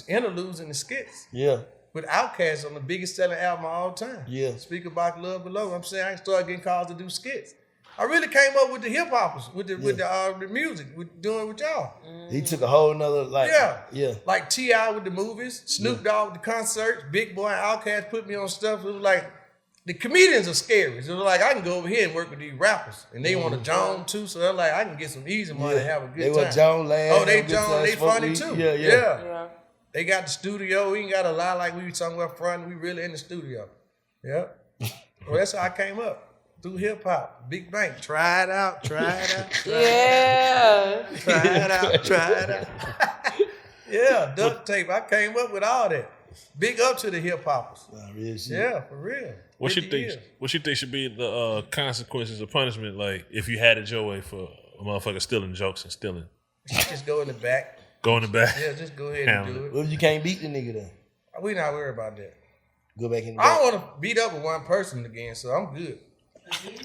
interludes and the skits. Yeah. With Outkast on the biggest selling album of all time. Yeah. Speak About Love Below. I'm saying I started getting calls to do skits. I really came up with the hip hoppers, with the music, with doing with y'all. He took a whole nother Yeah. Like T.I. with the movies, Snoop Dogg with the concerts, Big Boy and Outkast put me on stuff. It was like the comedians are scary. So it was like I can go over here and work with these rappers. And they want to Joan too, so they're like I can get some easy money and have a good time. They were Joan last. Oh, they Joan, they funny too. Yeah. They got the studio. We ain't got to lie like we somewhere front. We really in the studio. Yeah. Well, that's how I came up. Through hip hop. Big Bank. Try it out. Yeah. Try it out. Yeah, duct tape. I came up with all that. Big up to the hip hoppers. Nah, real shit. Yeah, for real. What you think should be the consequences of punishment? Like if you had it your way for a motherfucker stealing jokes and stealing. Just go in the back. Go in the back. Yeah, just go ahead and do it. Well, you can't beat the nigga then. We not worried about that. Go back in the I back. don't want to beat up with one person again, so I'm good.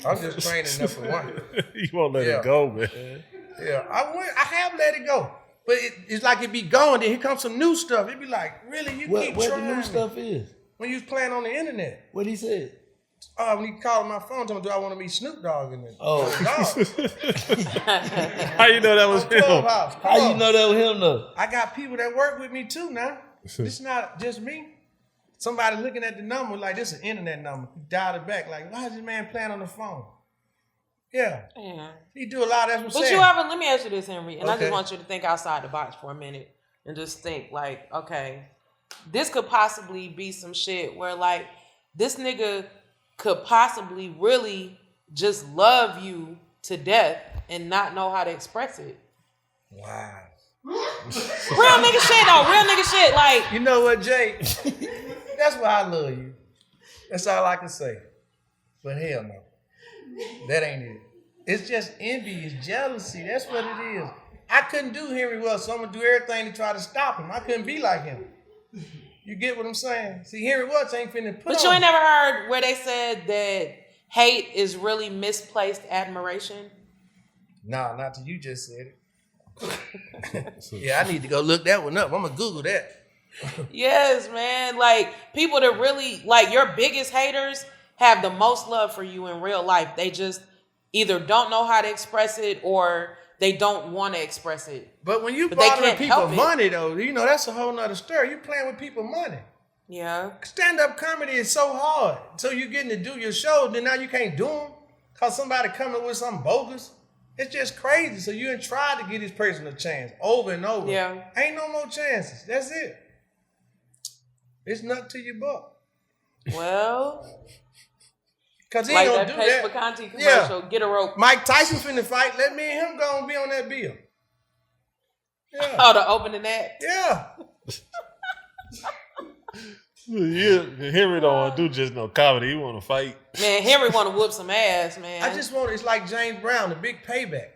I'm just training enough for one. You won't let it go, man. Yeah, I have let it go. But it's like it be going, then here comes some new stuff. It be like, really, keep trying. What the new stuff is? When you was playing on the internet. What he said? When he called my phone, told me, do I want to meet Snoop Dogg in there? Oh. How you know that was him? How you know that was him though? I got people that work with me too now. It's not just me. Somebody looking at the number like, this is an internet number. He dialed it back like, why is this man playing on the phone? Yeah. He do a lot of that. But let me ask you this, Henry, and I Okay. just want you to think outside the box for a minute and just think like, okay, this could possibly be some shit where like this nigga could possibly really just love you to death and not know how to express it. Wow. Real nigga shit though, real nigga shit. Like, You know what, Jay? That's why I love you. That's all I can say. But hell no. That ain't it. It's just envy, it's jealousy. That's what it is. I couldn't do Henry Welch, so I'm gonna do everything to try to stop him. I couldn't be like him. You get what I'm saying? See, Henry Welch ain't finna put but on. you ain't never heard where they said that hate is really misplaced admiration? Nah, not till you just said it. Yeah, I need to go look that one up. I'm gonna Google that. Yes, man. Like, people that really, like, your biggest haters have the most love for you in real life. They just either don't know how to express it or they don't want to express it. But when you But bothering can't people help it. money, though, you know, that's a whole nother story. You playing with people money. Yeah. Stand-up comedy is so hard. So you getting to do your show, then now you can't do them because somebody coming with something bogus. It's just crazy. So you done tried to give this person a chance over and over. Yeah. Ain't no more chances. That's it. It's nothing to your buck. Well, Because he like ain't that gonna do Pace that. Bacanti commercial, get a rope. Mike Tyson finna fight. Let me and him go and be on that bill. Yeah. Oh, the opening act. Yeah. Yeah, Henry don't want to do just no comedy. He want to fight. Man, Henry want to whoop some ass, man. I just want, it's like James Brown, the big payback.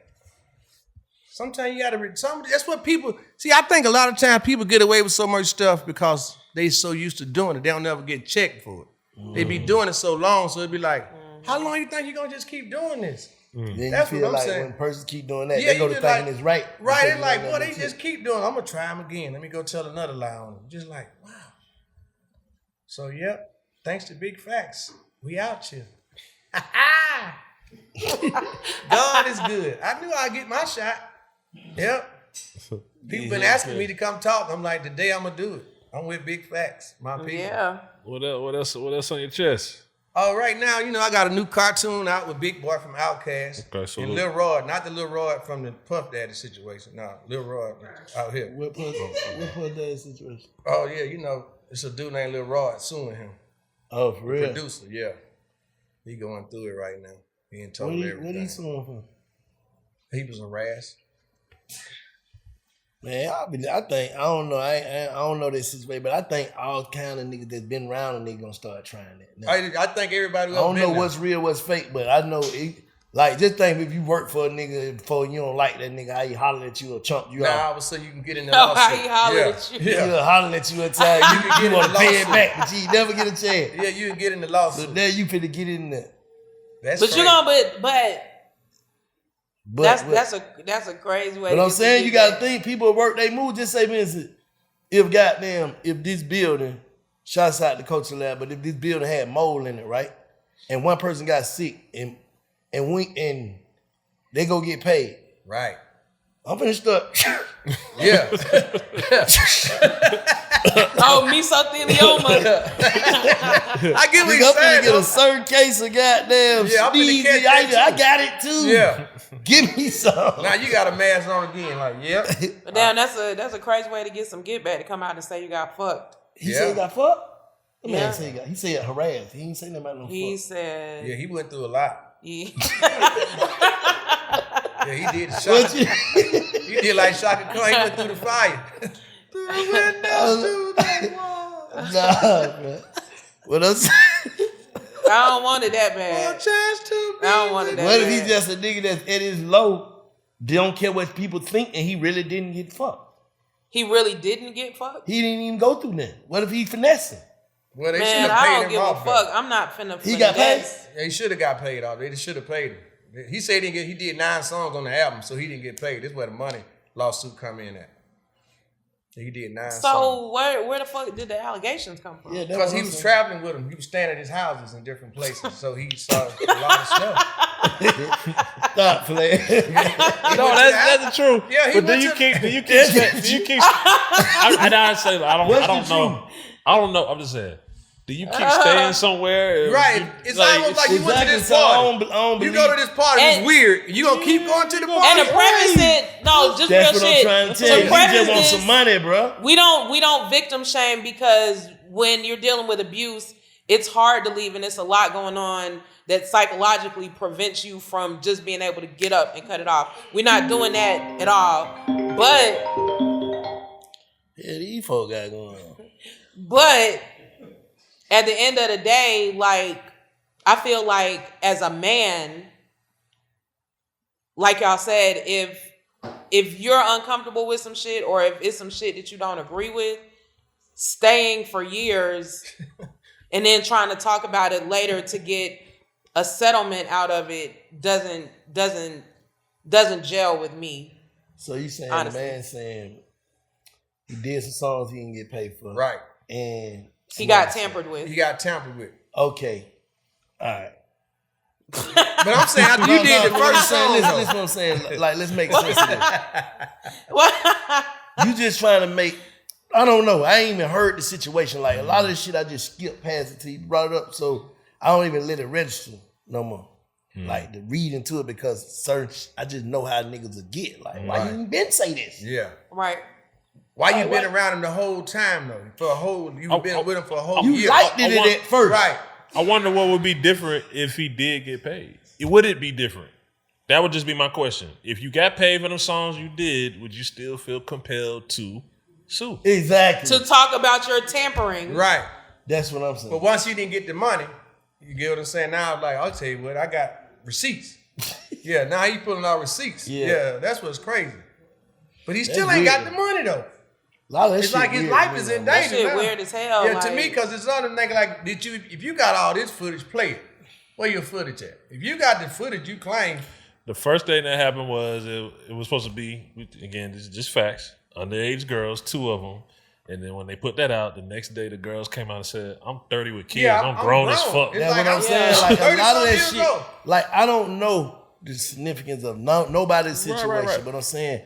Sometimes you gotta, that's what people, see, I think a lot of times people get away with so much stuff because they so used to doing it. They don't never get checked for it. They be doing it so long, so it'd be like, how long you think you're gonna just keep doing this? Then That's you what feel I'm like saying. when persons keep doing that, Yeah, they go you to just thinking it's right. Right, because it's you like, know boy, that they just keep doing it. I'm gonna try them again. Let me go tell another lie on them. Just like, wow. So, yep, thanks to Big Facts, we out here. God is good. I knew I'd get my shot. Yep. People been asking me to come talk. I'm like, today I'm gonna do it. I'm with Big Facts, my people. Yeah. What else on your chest? Oh, right now, you know, I got a new cartoon out with Big Boy from Outkast. Okay, so and Lil Rod, not the Lil Rod from the Puff Daddy situation. No, Lil Rod out here. What put that situation? Oh, yeah, you know, it's a dude named Lil Rod suing him. Oh, for real? Producer, yeah. He going through it right now. He ain't told What everything. he suing for? He was harassed. Man, I think I don't know. I don't know this situation, but I think all kind of niggas that's been around a nigga gonna start trying that. Now, I think everybody. I don't know what's real, what's fake, but I know it. Like, just think if you work for a nigga before you don't like that nigga, how he hollering at you or chump you Nah, out. I was saying you can get in the Oh, lawsuit. how he hollered yeah. at you. Yeah. He'll hollering at you a time. You want to pay it back, but you never get a chance. Yeah, you can get in the So lawsuit. now you finna get in there. That's But crazy. you know, but But that's a crazy way. But to I'm get saying some you gotta feedback. think people work they move. Just say, for instance, if this building, shouts out to Culture Lab, but if this building had mold in it, right, and one person got sick and they go get paid, Right. I'm finna start. Yeah. Oh, mesothelioma. I get what I'm you're finna saying. get though. a certain case of goddamn Yeah, I'm finna sneezy. catch that too. I got it too. Yeah. Give me some. Now you got a mask on again. Like, yep. But damn, that's a crazy way to get some get back to come out and say you got fucked. He Yeah. said he got fucked? That man Yeah. said he said harassed. He ain't say nothing about no He fuck. said, Yeah, he went through a lot. he- Yeah, he did. What you- He did like Shaka Khan. He went through the fire. Through the windows to the wall. Nah, man. What I'm saying. I don't want it that One bad. chance to be. I don't want it that What if bad. he's just a nigga that's at his low, don't care what people think, and he really didn't get fucked? He really didn't get fucked? He didn't even go through that. What if he finessing? Well, they should Man, have I paid don't him give a off. fuck. I'm not finna. He got paid? He should have got paid off. They should have paid him. He said he did 9 songs on the album, so he didn't get paid. This is where the money lawsuit come in at. He did 9 songs. So where the fuck did the allegations come from? Yeah, Because he was traveling with him. He was staying at his houses in different places, so he saw a lot of stuff. Stop playing. No, that's the truth. Yeah, he but do went you to- keep? I don't know. I'm just saying. Do you keep staying somewhere? Right. It's almost like you went to this party. You go to this party, it's weird. You gonna keep going to the party? And the premise said, no, just That's real what shit. I'm trying to The tell you. You premise just want is, some money, bro. We don't victim shame because when you're dealing with abuse, it's hard to leave and it's a lot going on that psychologically prevents you from just being able to get up and cut it off. We're not doing that at all. Yeah, these folk got going on. But at the end of the day, like, I feel like as a man, like y'all said, if you're uncomfortable with some shit or if it's some shit that you don't agree with, staying for years and then trying to talk about it later to get a settlement out of it doesn't gel with me. So you saying honestly. the man saying he did some songs he didn't get paid for. Right. And He got tampered with. He got tampered with. Okay. All right. But I'm saying after you did the first song, Listen though. what I'm saying. Like, let's make sense of this. What? You just trying to make, I don't know. I ain't even heard the situation. Like, a lot of this shit I just skipped past it till you brought it up. So I don't even let it register no more. Like, to read into it because I just know how niggas will get. Like, why you even been say this? Yeah. Right. Why you been around him the whole time though? You've been with him for a whole You year. liked it at first. Right. I wonder what would be different if he did get paid. Would it be different? That would just be my question. If you got paid for the songs you did, would you still feel compelled to sue? Exactly. To talk about your tampering. Right. That's what I'm saying. But once you didn't get the money, you get what I'm saying? Now I'm like, I'll tell you what, I got receipts. Yeah, now he pulling out receipts. Yeah, that's what's crazy. But he still ain't got the money though. A lot of that It's shit like his weird, life is in That danger shit now. weird as hell. Yeah, like, to me, because it's other nigga like, if you got all this footage, play it. Where your footage at? If you got the footage you claim, The first thing that happened was it was supposed to be, again, this is just facts, underage girls, 2 of them. And then when they put that out, the next day the girls came out and said, I'm 30 with kids. Yeah, I'm I'm grown as grown. fuck. It's That's like, what I'm saying. yeah. Like, a 30 lot of that years shit, old. like, I don't know the significance of nobody's situation, right. but I'm saying,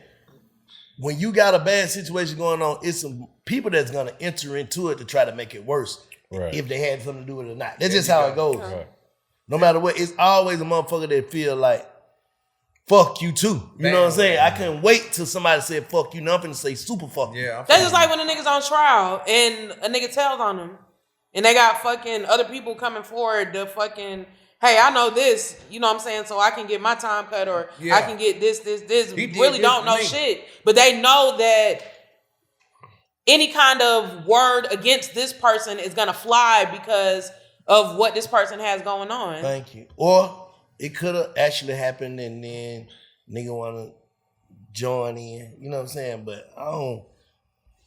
when you got a bad situation going on, it's some people that's going to enter into it to try to make it worse. Right. If they had something to do with it or not. That's just how it goes. Right. No matter what, it's always a motherfucker that feel like, fuck you too. You know what I'm saying? I couldn't wait till somebody said fuck you. Now I'm finna say super fuck you. Yeah. That's just like when a nigga's on trial and a nigga tells on them. And they got fucking other people coming forward to fucking, hey, I know this, you know what I'm saying, so I can get my time cut or Yeah. I can get this. He did Really this don't to know me. shit. But they know that any kind of word against this person is gonna fly because of what this person has going on. Thank you. Or it could have actually happened and then nigga wanna join in. You know what I'm saying? But I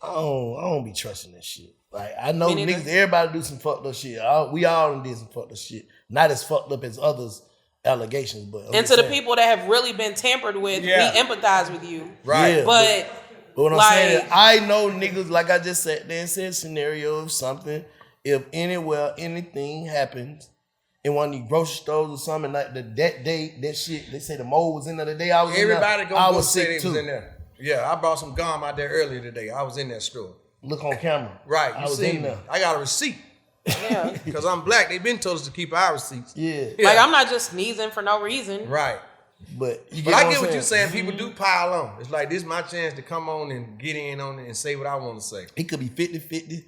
don't be trusting this shit. Like, I know Me neither. niggas, everybody do some fucked up shit. We all done did some fucked up shit. Not as fucked up as others' allegations, but I'm And just to the saying. people that have really been tampered with, Yeah. we empathize with you. Right. Yeah. But But what I'm like- saying is, I know niggas, like I just said, there said scenario of something, if anywhere, anything happens in one of these grocery stores or something, like that day, that shit, they say the mold was in there the day I was Everybody in there. gonna I go was say sick they was too. in there. Yeah, I bought some gum out there earlier today. I was in that store. Look on camera. Right, I you was seen in me. there. I got a receipt. yeah. Because I'm black. They've been told us to keep our receipts. Yeah. Like, I'm not just sneezing for no reason. Right. But you But I get I'm what you're saying. People do pile on. It's like, this is my chance to come on and get in on it and say what I want to say. He could be 50-50,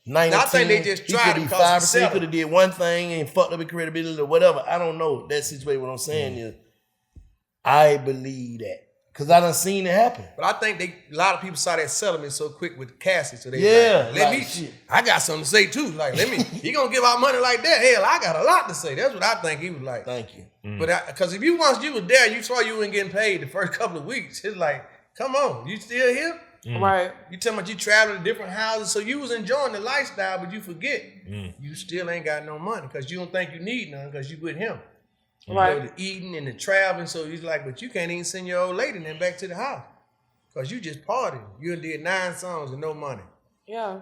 90 I think they just He tried could it be 'cause he 5%. said He it. could have did one thing and fucked up his credibility or whatever. I don't know that situation. What I'm saying is, I believe that. Because I done seen it happen. But I think a lot of people saw that settlement so quick with Cassie, so they Yeah, like, like, shit. I got something to say too. Like, he gonna give out money like that. Hell, I got a lot to say. That's what I think he was like. Thank you. But because if once you was there, you saw you weren't getting paid the first couple of weeks. It's like, come on, you still here? Right. You talking about you traveling to different houses, so you was enjoying the lifestyle, but you forget you still ain't got no money because you don't think you need none because you with him. Right. You know, the eating and the traveling, so he's like, but you can't even send your old lady then back to the house because you just partied. You done did 9 songs and no money. Yeah.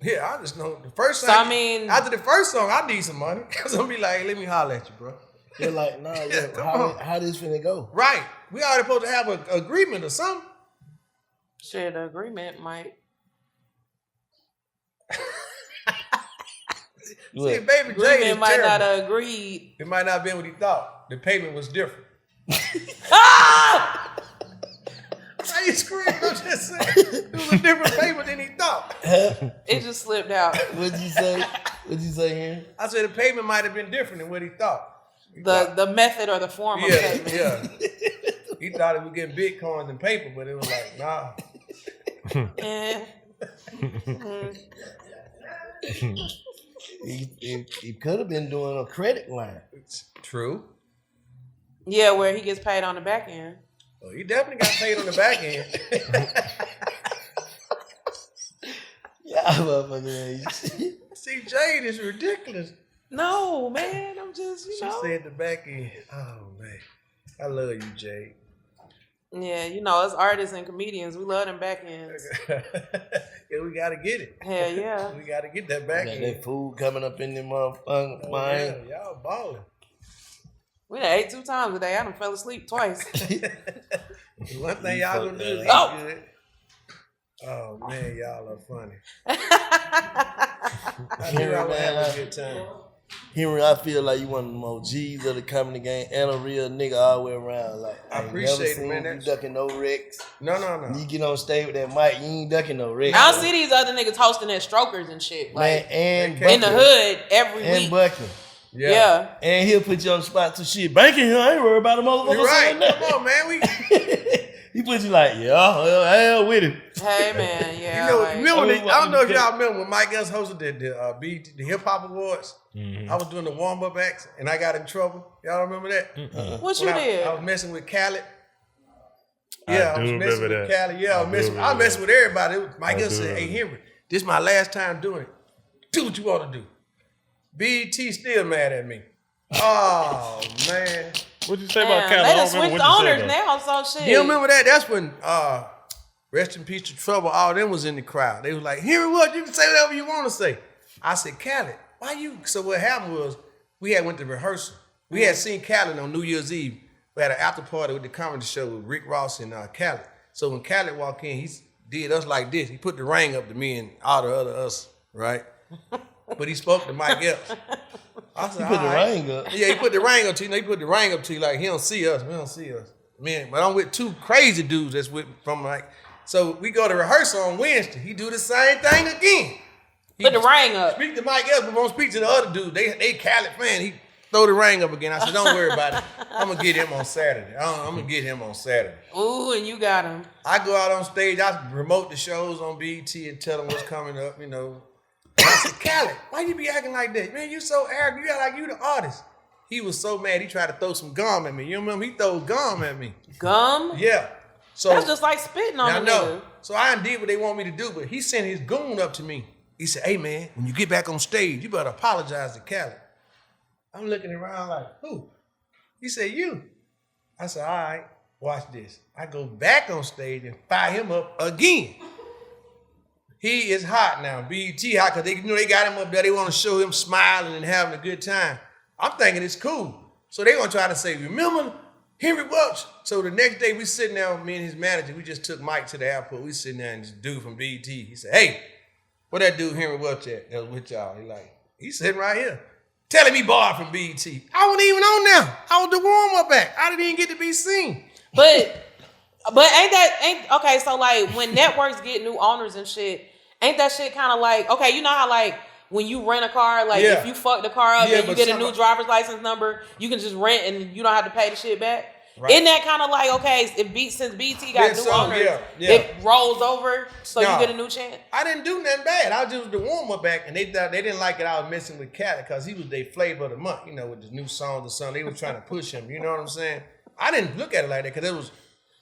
Yeah, I just know the first So, song. I mean- after the first song, I need some money because I'm be like, hey, let me holler at you, bro. They're like, nah, look, come how on. this finna go? Right. We already supposed to have an agreement or something. Shit, the agreement might. See, Look, Baby J is Agreement might not terrible. have agreed. It might not have been what he thought. The payment was different. Ah! Why you screaming? I'm just saying. It was a different payment than he thought. It just slipped out. what'd you say? What'd you say, Henry? I said the payment might have been different than what he thought. The method or the form of Yeah, payment. yeah. He thought it was getting Bitcoins and paper, but it was like, nah. Eh. He could have been doing a credit line. It's true. Yeah, where he gets paid on the back end. Well, he definitely got paid on the back end. Yeah, motherfucker. See, Jade is ridiculous. No, man, I'm just, She said the back end. Oh, man. I love you, Jade. Yeah, you know, as artists and comedians, we love them back ends. Yeah, we got to get it. Hell yeah. We got to get that back Got end. that food coming up in them motherfuckers, Oh, man. yeah, y'all balling. We done ate 2 times today. I done fell asleep twice. One thing y'all gonna do is eat Oh. good. Oh man, y'all are funny. I knew I would have a good time. Henry, I feel like you one of the OGs of the comedy game and a real nigga all the way around. Like I ain't appreciate never it, seen man. you ducking no wrecks. No. You get on stage with that mic, you ain't ducking no wrecks. I don't see these other niggas hosting at strokers and shit. Man, Like, and They in the bucking. hood every And week. bucking. Yeah. And he'll put you on the spot to shit. Banking here, I ain't worried about a motherfucker. You're right. saying nothing. Come on, man. We He put you like, yeah, hell with him. Hey, man. Yeah. you know, like, remember I I don't know if y'all remember when Mike Else hosted the Hip Hop Awards. Mm-hmm. I was doing the warm up acts and I got in trouble. Y'all remember that? what you When did? I was messing with Khaled. I Yeah, I do was messing remember with that. Khaled. Yeah, I was messing remember with everybody. It was, Mike I Else do said, "Hey remember. Henry, this is my last time doing it. Do what you want to do." BET still mad at me. Oh man, What'd you say about Damn, Cali? they I done don't remember switched what you said, owners though. now, so shit. you remember that? That's when Rest in Peace to Trouble. All them was in the crowd. They was like, "Henry, what you can say whatever you want to say." I said, "Khaled, why you?" So what happened was we had went to rehearsal. We had seen Khaled on New Year's Eve. We had an after party with the comedy show with Rick Ross and Khaled. So when Khaled walked in, he did us like this. He put the ring up to me and all the other us, right? But he spoke to Mike Epps. I said, He put the "All right." ring up. Yeah, he put the ring up to you. He put the ring up to you like he don't see us. We don't see us. Man, but I'm with 2 crazy dudes that's with from like. So we go to rehearsal on Wednesday. He do the same thing again. He Put the ring up. Speak to Mike Epps, but won't speak to the other dude. They Khaled fan. He throw the ring up again. I said, "Don't worry about it. I'm gonna get him on Saturday. I'm gonna get him on Saturday." Ooh, and you got him. I go out on stage. I promote the shows on BET and tell them what's coming up. You know. And I said, "Khaled, why you be acting like that? Man, you so arrogant. You act like you the artist." He was so mad. He tried to throw some gum at me. You remember? He threw gum at me. Gum? Yeah. So That's just like spitting on I a know. nigga. So I did what they want me to do, but he sent his goon up to me. He said, "Hey man, when you get back on stage, you better apologize to Khaled." I'm looking around like, who? He said, "You." I said, "All right, watch this." I go back on stage and fire him up again. He is hot now. BET hot because they got him up there. They want to show him smiling and having a good time. I'm thinking it's cool. So they gonna try to say, "Remember Henry Welch?" So the next day we sitting there with me and his manager. We just took Mike to the airport. We sitting there and this dude from BET. He said, "Hey, where that dude Henry Welch at? That was with y'all." He's sitting right here. Telling me borrowed from BET. I wasn't even on there. I was the warm-up act. I didn't even get to be seen. But ain't okay, so like when networks get new owners and shit, ain't that shit kind of like, okay, you know how like when you rent a car, like Yeah. if you fuck the car up Yeah, and you but get a some- new driver's license number, you can just rent and you don't have to pay the shit back? Right. Isn't that kind of like, okay, since BT got Yeah, new so, owners, yeah. it rolls over so No. you get a new chance? I didn't do nothing bad. I was just the warm-up act, and they didn't like it. I was messing with Khaled because he was their flavor of the month, you know, with the new songs or something. They were trying to push him, you know what I'm saying? I didn't look at it like that because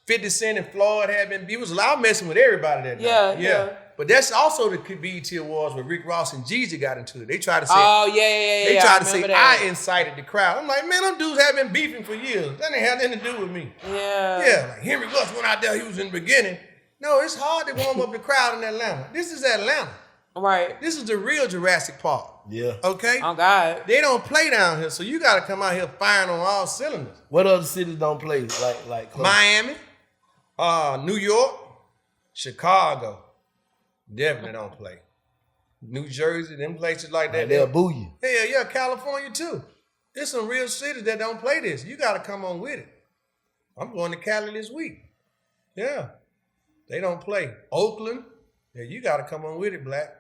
50 Cent and Floyd had been. He was loud messing with everybody that night. Yeah. But that's also the BET Awards where Rick Ross and Jeezy got into it. They tried to say, They tried to say I incited the crowd. I'm like, man, them dudes have been beefing for years. That ain't have nothing to do with me. Yeah. Like Henry Welch went out there, he was in the beginning. No, it's hard to warm up the crowd in Atlanta. This is Atlanta. Right. This is the real Jurassic Park. Yeah. Okay? Oh, God. They don't play down here, so you got to come out here firing on all cylinders. What other cities don't play like close? Miami, New York, Chicago, definitely don't play. New Jersey, them places like that. They'll boo you. Hell yeah, California too. There's some real cities that don't play this. You got to come on with it. I'm going to Cali this week. Yeah. They don't play. Oakland, yeah, you got to come on with it, Black.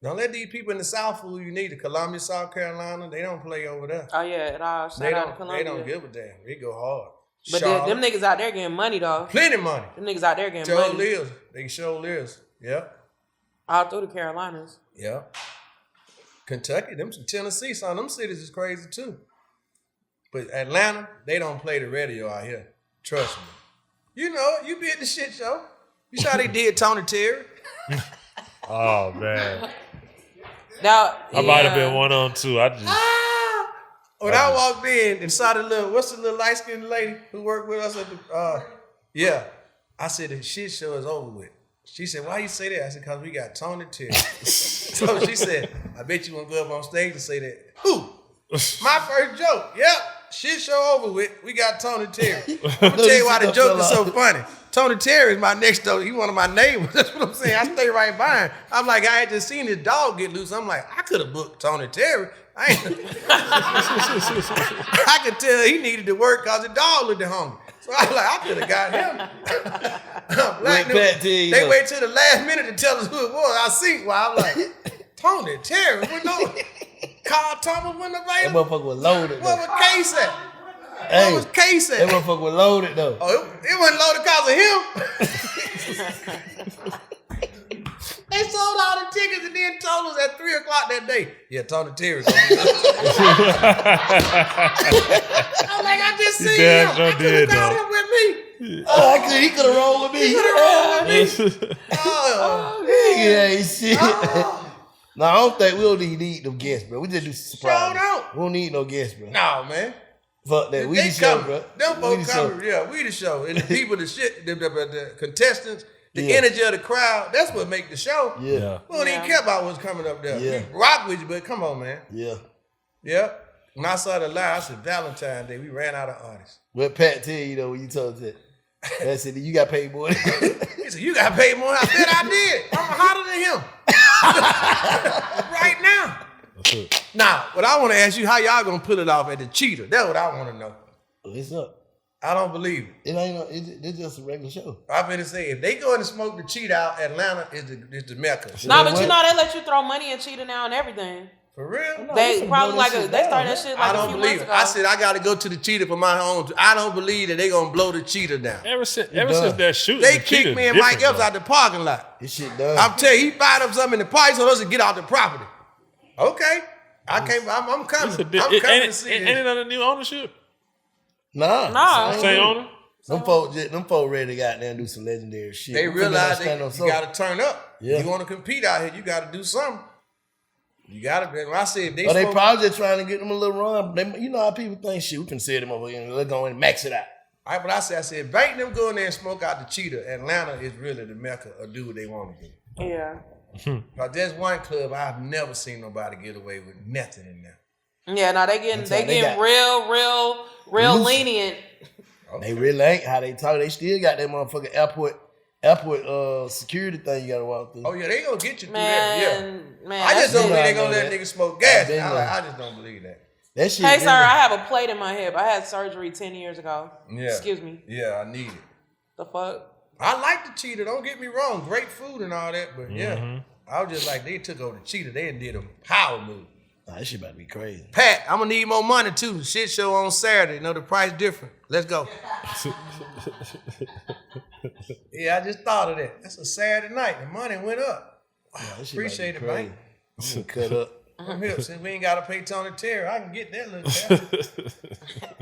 Don't let these people in the South fool you need. Columbia, South Carolina, they don't play over there. Oh, yeah. It all shout out to Columbia. They don't give a damn. They go hard. But them niggas out there getting money, though. Plenty money. Them niggas out there getting money. Lives. They show lives. Yep. All through the Carolinas. Yep. Kentucky, them some Tennessee, some of them cities is crazy too. But Atlanta, they don't play the radio out here. Trust me. You know it. You be at the shit show. You saw they did Tony Terry. Oh man. Now, I might have been 1-on-2. I just When I walked in and saw what's the little light-skinned lady who worked with us at the, I said, the shit show is over with. She said, why you say that? I said, because we got Tony Terry. So she said, I bet you won't go up on stage and say that. Who? My first joke. Yep. Shit show over with. We got Tony Terry. I'm going to tell you why the joke is so funny. Tony Terry is my next door. He one of my neighbors. That's what I'm saying. I stay right by him. I'm like, I had just seen his dog get loose. I'm like, I could have booked Tony Terry. I could tell he needed to work because the dog looked hungry. So I was like, I could have got him. They wait till the last minute to tell us who it was. I see why. I'm like, Tony Terry. Carl Thomas wasn't That available. motherfucker was loaded. What was Case at? Hey, What was Case at? that motherfucker was loaded though. Oh, it wasn't loaded because of him. They sold all the tickets and then told us at 3 o'clock that day. Yeah, Tony Terry's gonna be there. I'm like, I just seen him. I could have got him with me. He could have rolled with me. He could have rolled with me. Oh, Yeah, shit. No, I don't think we don't need them guests, bro. We just do surprise. Sure don't. We don't need no guests, bro. no, man. Fuck that. We They the show, coming. bro. Them We the folks show. coming. Yeah, we the show. And the people, the contestants, the Yeah. energy of the crowd, that's what make the show. Yeah. We don't even care about what's coming up there. Yeah. We rock with you, but come on, man. Yeah. Yeah. When I saw the lie, I said Valentine's Day, we ran out of artists. What Pat tell you though when you told that? That said, you got paid more. He said, you got paid more. I said, I did. I'm hotter than him. Right now. Now, what I want to ask you, how y'all going to pull it off at the Cheetah? That's what I want to know. What's up? I don't believe it. It ain't. It's just a regular show. I'm finna say, if they go and smoke the Cheetah out, Atlanta is the Mecca. Nah, but you know they let you throw money and cheetah now and everything. For real? They finna probably blow like that shit they down, started that man. shit I like a don't few believe months it. ago. I said, I got to go to the Cheetah for my own. I don't believe that they going to blow the Cheetah down. ever since done. that shooting, They the kicked Cheetah me and Mike different, Epps out the parking lot. This shit done. I'm telling you, he fired up something in the party so us to get out the property. Okay. I'm coming. though. I'm coming to Ain't see it this. under new ownership? Nah. Same owner? Them folk ready to go out there and do some legendary shit. They We finna realize stand on you something. got to turn up. Yeah. You want to compete out here, you got to do something. You got to. When I said if they But they smoke- probably just trying to get them a little run. They, you know how people think, shit, we can sell them over here and let's go in and max it out. But I said, if they ain't them go in there and smoke out the Cheetah, Atlanta is really the Mecca or do what they want to do. Yeah. But there's one club I've never seen nobody get away with nothing in there. Yeah, now they getting They got- real Loose. lenient. They really ain't how they talk. They still got that motherfucking airport security thing you gotta walk through. Oh yeah, they gonna get you through that. Yeah. Man, I just that's- don't been believe they there. gonna I know let that. niggas smoke gas. I've been there. I just don't believe that. That shit. Hey, really- sir, I have a plate in my hip. I had surgery 10 years ago. Yeah. Excuse me. Yeah, I need it. The fuck? I like the Cheetah. Don't get me wrong, great food and all that. But yeah, I was just like they took over the Cheetah. They did a power move. Nah, that shit about to be crazy. Pat, I'm gonna need more money too. Shit show on Saturday. You know the price different. Let's go. Yeah, I just thought of that. That's a Saturday night. The money went up. Nah, that shit Appreciate it, about to be man. crazy. I'm gonna cut up. Them hips. Since we ain't got to pay Tony Terry, I can get that little guy.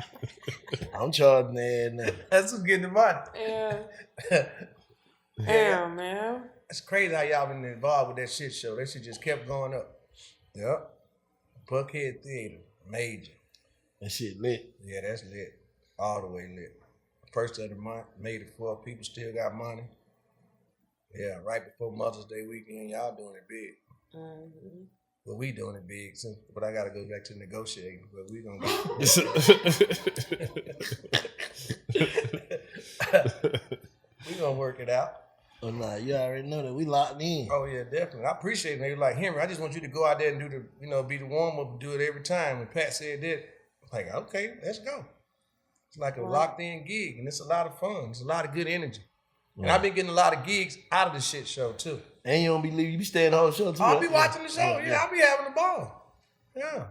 I'm charging that now. That's who's getting the money. Yeah. Damn, man. It's crazy how y'all been involved with that shit show. That shit just kept going up. Yep. Buckhead Theater, major. That shit lit. Yeah, that's lit. All the way lit. First of the month, made it for people still got money. Yeah, right before Mother's Day weekend, y'all doing it big. Mm-hmm. Well, we doing it big, but I got to go back to negotiating. But we gonna we gonna work it out. Oh nah, you already know that we locked in. Oh yeah, definitely. I appreciate it. Like Henry, I just want you to go out there and do the, be the warm up, do it every time. When Pat said that, I'm like, okay, let's go. It's like a locked in gig, and it's a lot of fun. It's a lot of good energy. And I've been getting a lot of gigs out of the shit show too. And you don't be leaving, you be staying the whole show too. I'll be watching the show. Yeah, I'll be having a ball. Yeah.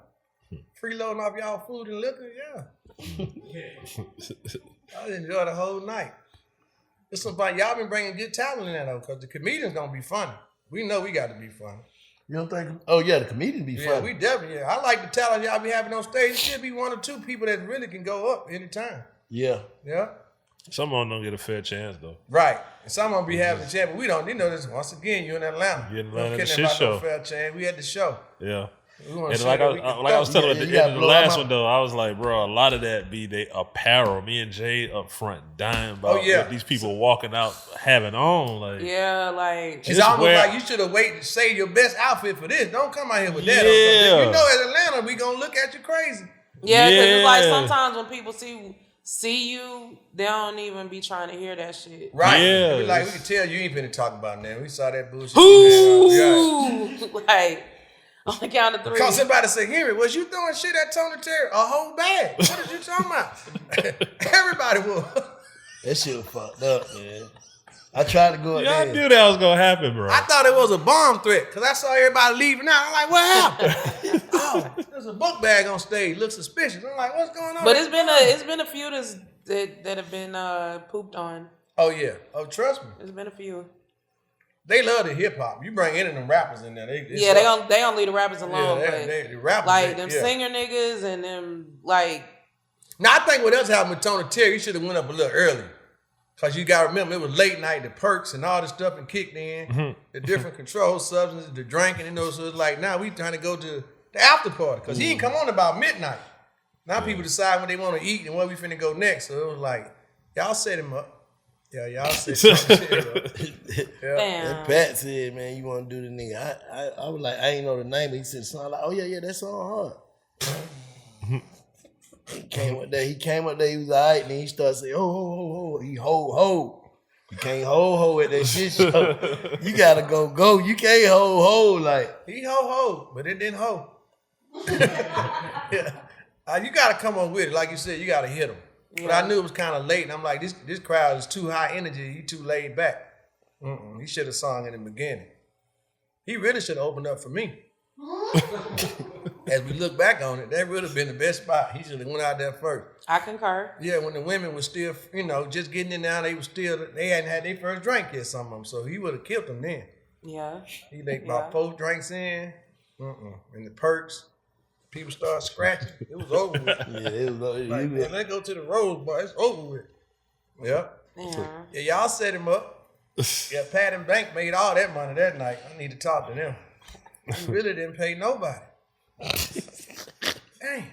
Freeloading off y'all food and liquor. Yeah. I enjoy the whole night. It's somebody, y'all been bringing good talent in there though, because the comedians gonna be funny. We know we got to be funny. You don't think? Oh yeah, the comedians be funny. Yeah, we definitely. Yeah, I like the talent y'all be having on stage. It should be one or two people that really can go up anytime. Yeah. Yeah. Some of them don't get a fair chance though. Right. And some of them be having a chance, but we don't. You know this. Once again, you're in Atlanta. You're in Atlanta, Don't the care shit about no show. fair chance. We at the show. Yeah. We wanna And show like that I, we can like I was throw. telling Yeah, at you the end gotta of the blow 'em last out. one though, I was like, bro, a lot of that be they apparel. Me and Jay up front dying about what these people walking out having on. Like, Yeah, like It's Just almost wear- like you should have waited to save your best outfit for this. Don't come out here with that. Yeah. You know, at Atlanta, we gonna look at you crazy. yeah, because it's like Yeah. sometimes when people see you, they don't even be trying to hear that shit. Right. Yeah. We like we can tell you ain't finna talk about that. We saw that bullshit. Ooh, like on the count of three. Cause somebody say, Henry, was you throwing shit at Tony Terry? A whole bag. What are you talking about? Everybody will. That shit was fucked up, man. I tried to go up I there. knew that was gonna happen, bro. I thought it was a bomb threat because I saw everybody leaving out. I'm like, what happened? Oh, there's a book bag on stage. Looks suspicious. I'm like, what's going on? But it's been a few that have been pooped on. Oh yeah. Oh, trust me. There's been a few. They love the hip hop. You bring any of them rappers in there. They don't leave the rappers alone. Yeah, but the rappers. like them yeah. singer niggas and them like Now I think what else happened with Tony Terry, you should have went up a little early. Cause you gotta remember it was late night, the perks and all this stuff and kicked in, the different control substances, the drinking, so it's like now we trying to go to the after party. Cause he didn't come on about midnight. Now people decide when they want to eat and where we finna go next. So it was like, y'all set him up. Yeah, y'all set him up. Yeah. damn. And Pat said, man, you want to do the nigga. I was like, I ain't know the name, but he said something like, oh yeah, that song hard. He came up there, he was all right, and then he started saying, ho, he ho. You can't ho at that shit show. You gotta go. You can't ho, like. He ho, but it didn't ho. Yeah. You gotta come on with it. Like you said, you gotta hit him. But I knew it was kind of late, and I'm like, this crowd is too high energy. He too laid back. He should have sung in the beginning. He really should have opened up for me. As we look back on it, that would have been the best spot. He should have went out there first. I concur. Yeah, when the women were still, just getting in there, they hadn't had their first drink yet, some of them. So he would have killed them then. Yeah. He laid about 4 drinks in, and the perks. People started scratching. It was over with. Yeah, it was. Like, man, let's go to the Rose Bar. It's over with. Yeah. Yeah, y'all set him up. Yeah, Pat and Bank made all that money that night. I need to talk to them. He really didn't pay nobody. Dang.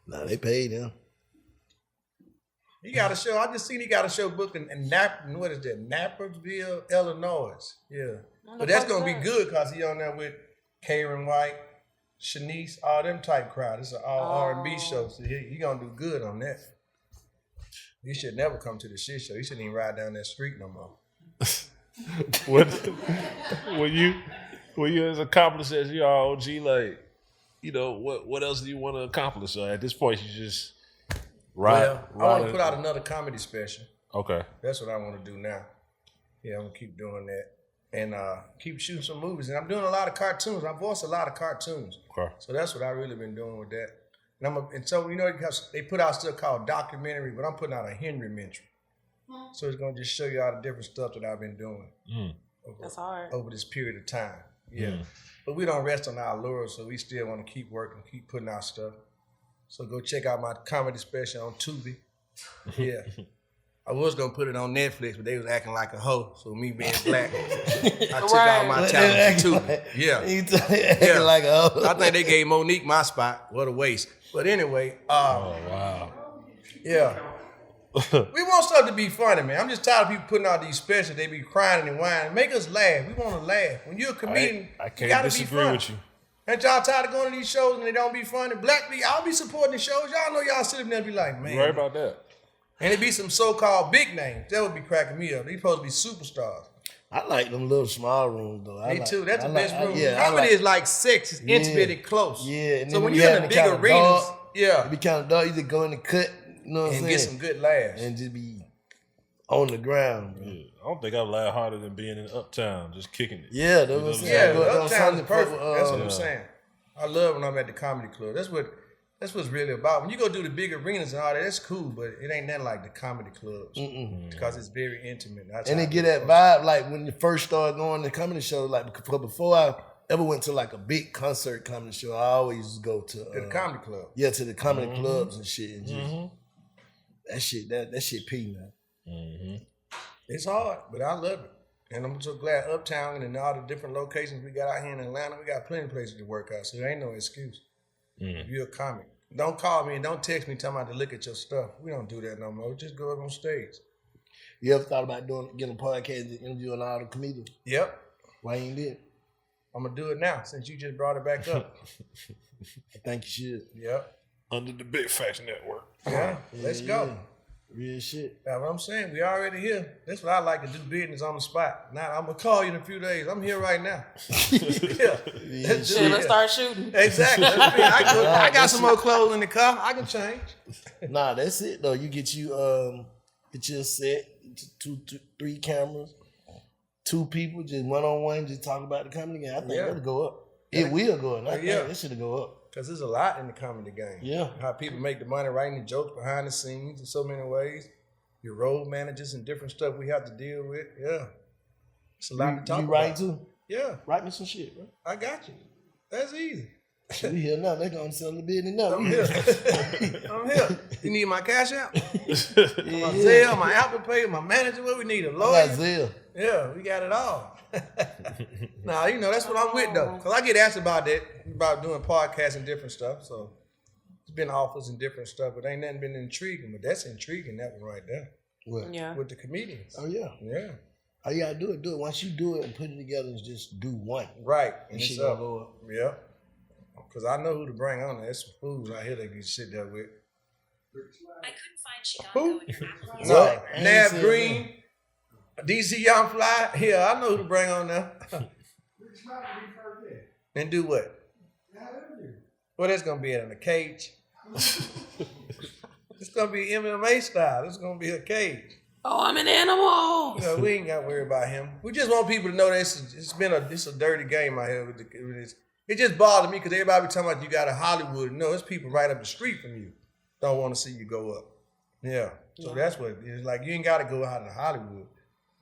Nah, they paid him. He got a show. I just seen he got a show booked in what is that? Naperville, Illinois. Yeah. But that's going to be good because he on there with Karen White, Shanice, all them type crowd. It's an all R&B show, so he gonna do good on that. He should never come to the shit show. He shouldn't even ride down that street no more. When you as accomplished as you are, OG, like, what else do you want to accomplish? At this point, you just ride. I want to put out another comedy special. Okay. That's what I want to do now. Yeah, I'm gonna keep doing that. And keep shooting some movies. And I'm doing a lot of cartoons. I voice a lot of cartoons. Okay. So that's what I've really been doing with that. And so, because they put out stuff called documentary, but I'm putting out a Henry Mentary. So it's going to just show you all the different stuff that I've been doing That's hard. over this period of time. Yeah. But we don't rest on our laurels, so we still want to keep working, keep putting out stuff. So go check out my comedy special on Tubi. Yeah. I was going to put it on Netflix, but they was acting like a hoe. So me being black, I took all my talent to Tubi. Yeah. Acting like a hoe. I think they gave Monique my spot. What a waste. But anyway. Wow. Yeah. We want stuff to be funny, man. I'm just tired of people putting out these specials. They be crying and whining. Make us laugh. We want to laugh. When you're a comedian, I you can't gotta be disagree funny. with you. Ain't y'all tired of going to these shows and they don't be funny? Black people, I'll be supporting the shows. Y'all know y'all sit up there and be like, man. You right about that. And it be some so-called big names. That would be cracking me up. They supposed to be superstars. I like them little small rooms though. Me too. That's the best room. Yeah, Comedy is like sex. It's intimate and close. Yeah. And so then when you you're have in the the big kind of arenas, dog, yeah, it be kind of dog. You just go in the cut, you know what I'm saying, and get some good laughs. and just be on the ground, bro. Yeah. I don't think I laugh harder than being in Uptown, just kicking it. Yeah, that's what I'm You know saying. Yeah, I go out on Uptown Sunday is perfect. for, That's what I'm saying. I love when I'm at the comedy club. That's what's really about. When you go do the big arenas and all that, that's cool, but it ain't nothing like the comedy clubs because it's very intimate. That's And how they I get feel. that vibe like when you first started going to comedy shows. Like before I ever went to like a big concert comedy show, I always used to go to To the comedy club. Yeah, to the comedy clubs and shit. And just, that shit pee, man. It's hard, but I love it. And I'm so glad Uptown and all the different locations we got out here in Atlanta, we got plenty of places to work out, so there ain't no excuse. If you're a comic. Don't call me and don't text me talking about to look at your stuff. We don't do that no more. Just go up on stage. You ever thought about getting a podcast and interviewing all the comedians? Yep. Why you ain't did? I'm going to do it now since you just brought it back up. I think you should. Yep. Under the Big Facts Network. Yeah. Let's go. Real shit. That's what I'm saying. We already here. That's what I like to do, business on the spot. Now, I'm going to call you in a few days. I'm here right now. Yeah. Let's do it. Let's start shooting. Exactly. I got some more clothes in the car. I can change. Nah, that's it though. You get you a set, three cameras, two people, just one-on-one, just talk about the comedy game. I think that'll go up. It will go up. I think it should go up. Because there's a lot in the comedy game. Yeah. How people make the money, writing the jokes behind the scenes in so many ways. Your road managers and different stuff we have to deal with. Yeah. It's a lot to talk about. You write too? Yeah. Write me some shit, bro. I got you. That's easy. We here now. They gonna sell the business now. I'm here. I'm here. You need my cash out? My Zelle, my Apple Pay, my manager. What we need? A I lawyer? got Zelle. Yeah, we got it all. Nah, that's what I'm with though. Because I get asked about that, about doing podcasts and different stuff. So it's been offers and different stuff, but ain't nothing been intriguing. But that's intriguing, that one right there. What? Yeah. With the comedians. Oh yeah. Yeah. All you gotta do it. Once you do it and put it together, and just do one. Right. And And shit it's gonna up. go up. Yeah. Because I know who to bring on there. There's some fools out here that can sit there with. I couldn't find Chicago Who? in your Apple. No, I ain't Nav saying Green, DC Young Fly. Yeah, I know who to bring on there. And do what? Well, that's gonna be in a cage. It's gonna be MMA style. It's gonna be a cage. Oh, I'm an animal. We ain't got to worry about him. We just want people to know that it's a dirty game out here with this. It just bothers me because everybody be talking about you got a Hollywood. No, it's people right up the street from you don't want to see you go up. Yeah. So that's what it's like. You ain't got to go out to Hollywood.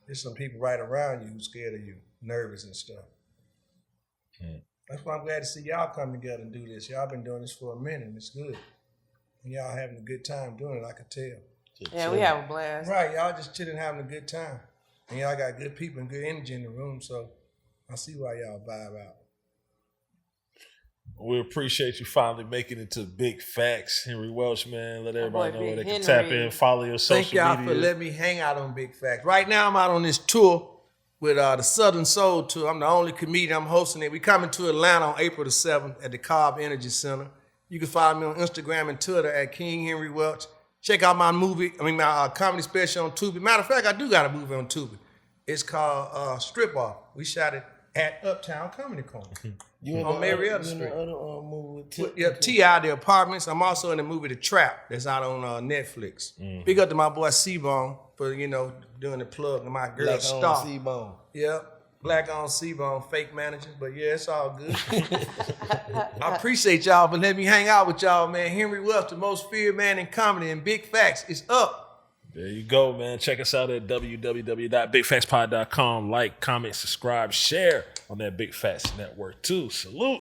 There's some people right around you who's scared of you, nervous and stuff. That's why I'm glad to see y'all come together and do this. Y'all been doing this for a minute. And it's good. And y'all having a good time doing it, I can tell. Yeah, we have a blast. Right, y'all just chilling, having a good time. And y'all got good people and good energy in the room, so I see why y'all vibe out. We appreciate you finally making it to Big Facts. Henry Welch, man. Let everybody boy, know where they Big can tap Henry. in, follow your social Thank y'all media. for letting me hang out on Big Facts. Right now, I'm out on this tour with the Southern Soul Tour. I'm the only comedian. I'm hosting it. We coming to Atlanta on April the 7th at the Cobb Energy Center. You can follow me on Instagram and Twitter at King Henry Welch. Check out my my comedy special on Tubi. Matter of fact, I do got a movie on Tubi. It's called Strip Off. We shot it at Uptown Comedy Corner. You in On the Marietta other, you in Street. the other movie with Tip? Yeah, T.I. The Apartments. I'm also in the movie The Trap that's out on Netflix. Big up to my boy C-Bone for, doing the plug to my girl Black Star. on C-Bone. Yeah, black on C-Bone, fake manager. But yeah, it's all good. I appreciate y'all for letting me hang out with y'all, man. Henry Welch, the most feared man in comedy, and Big Facts is up. There you go, man. Check us out at www.bigfactspod.com. Like, comment, subscribe, share. on that Big Facts Network too. Salute.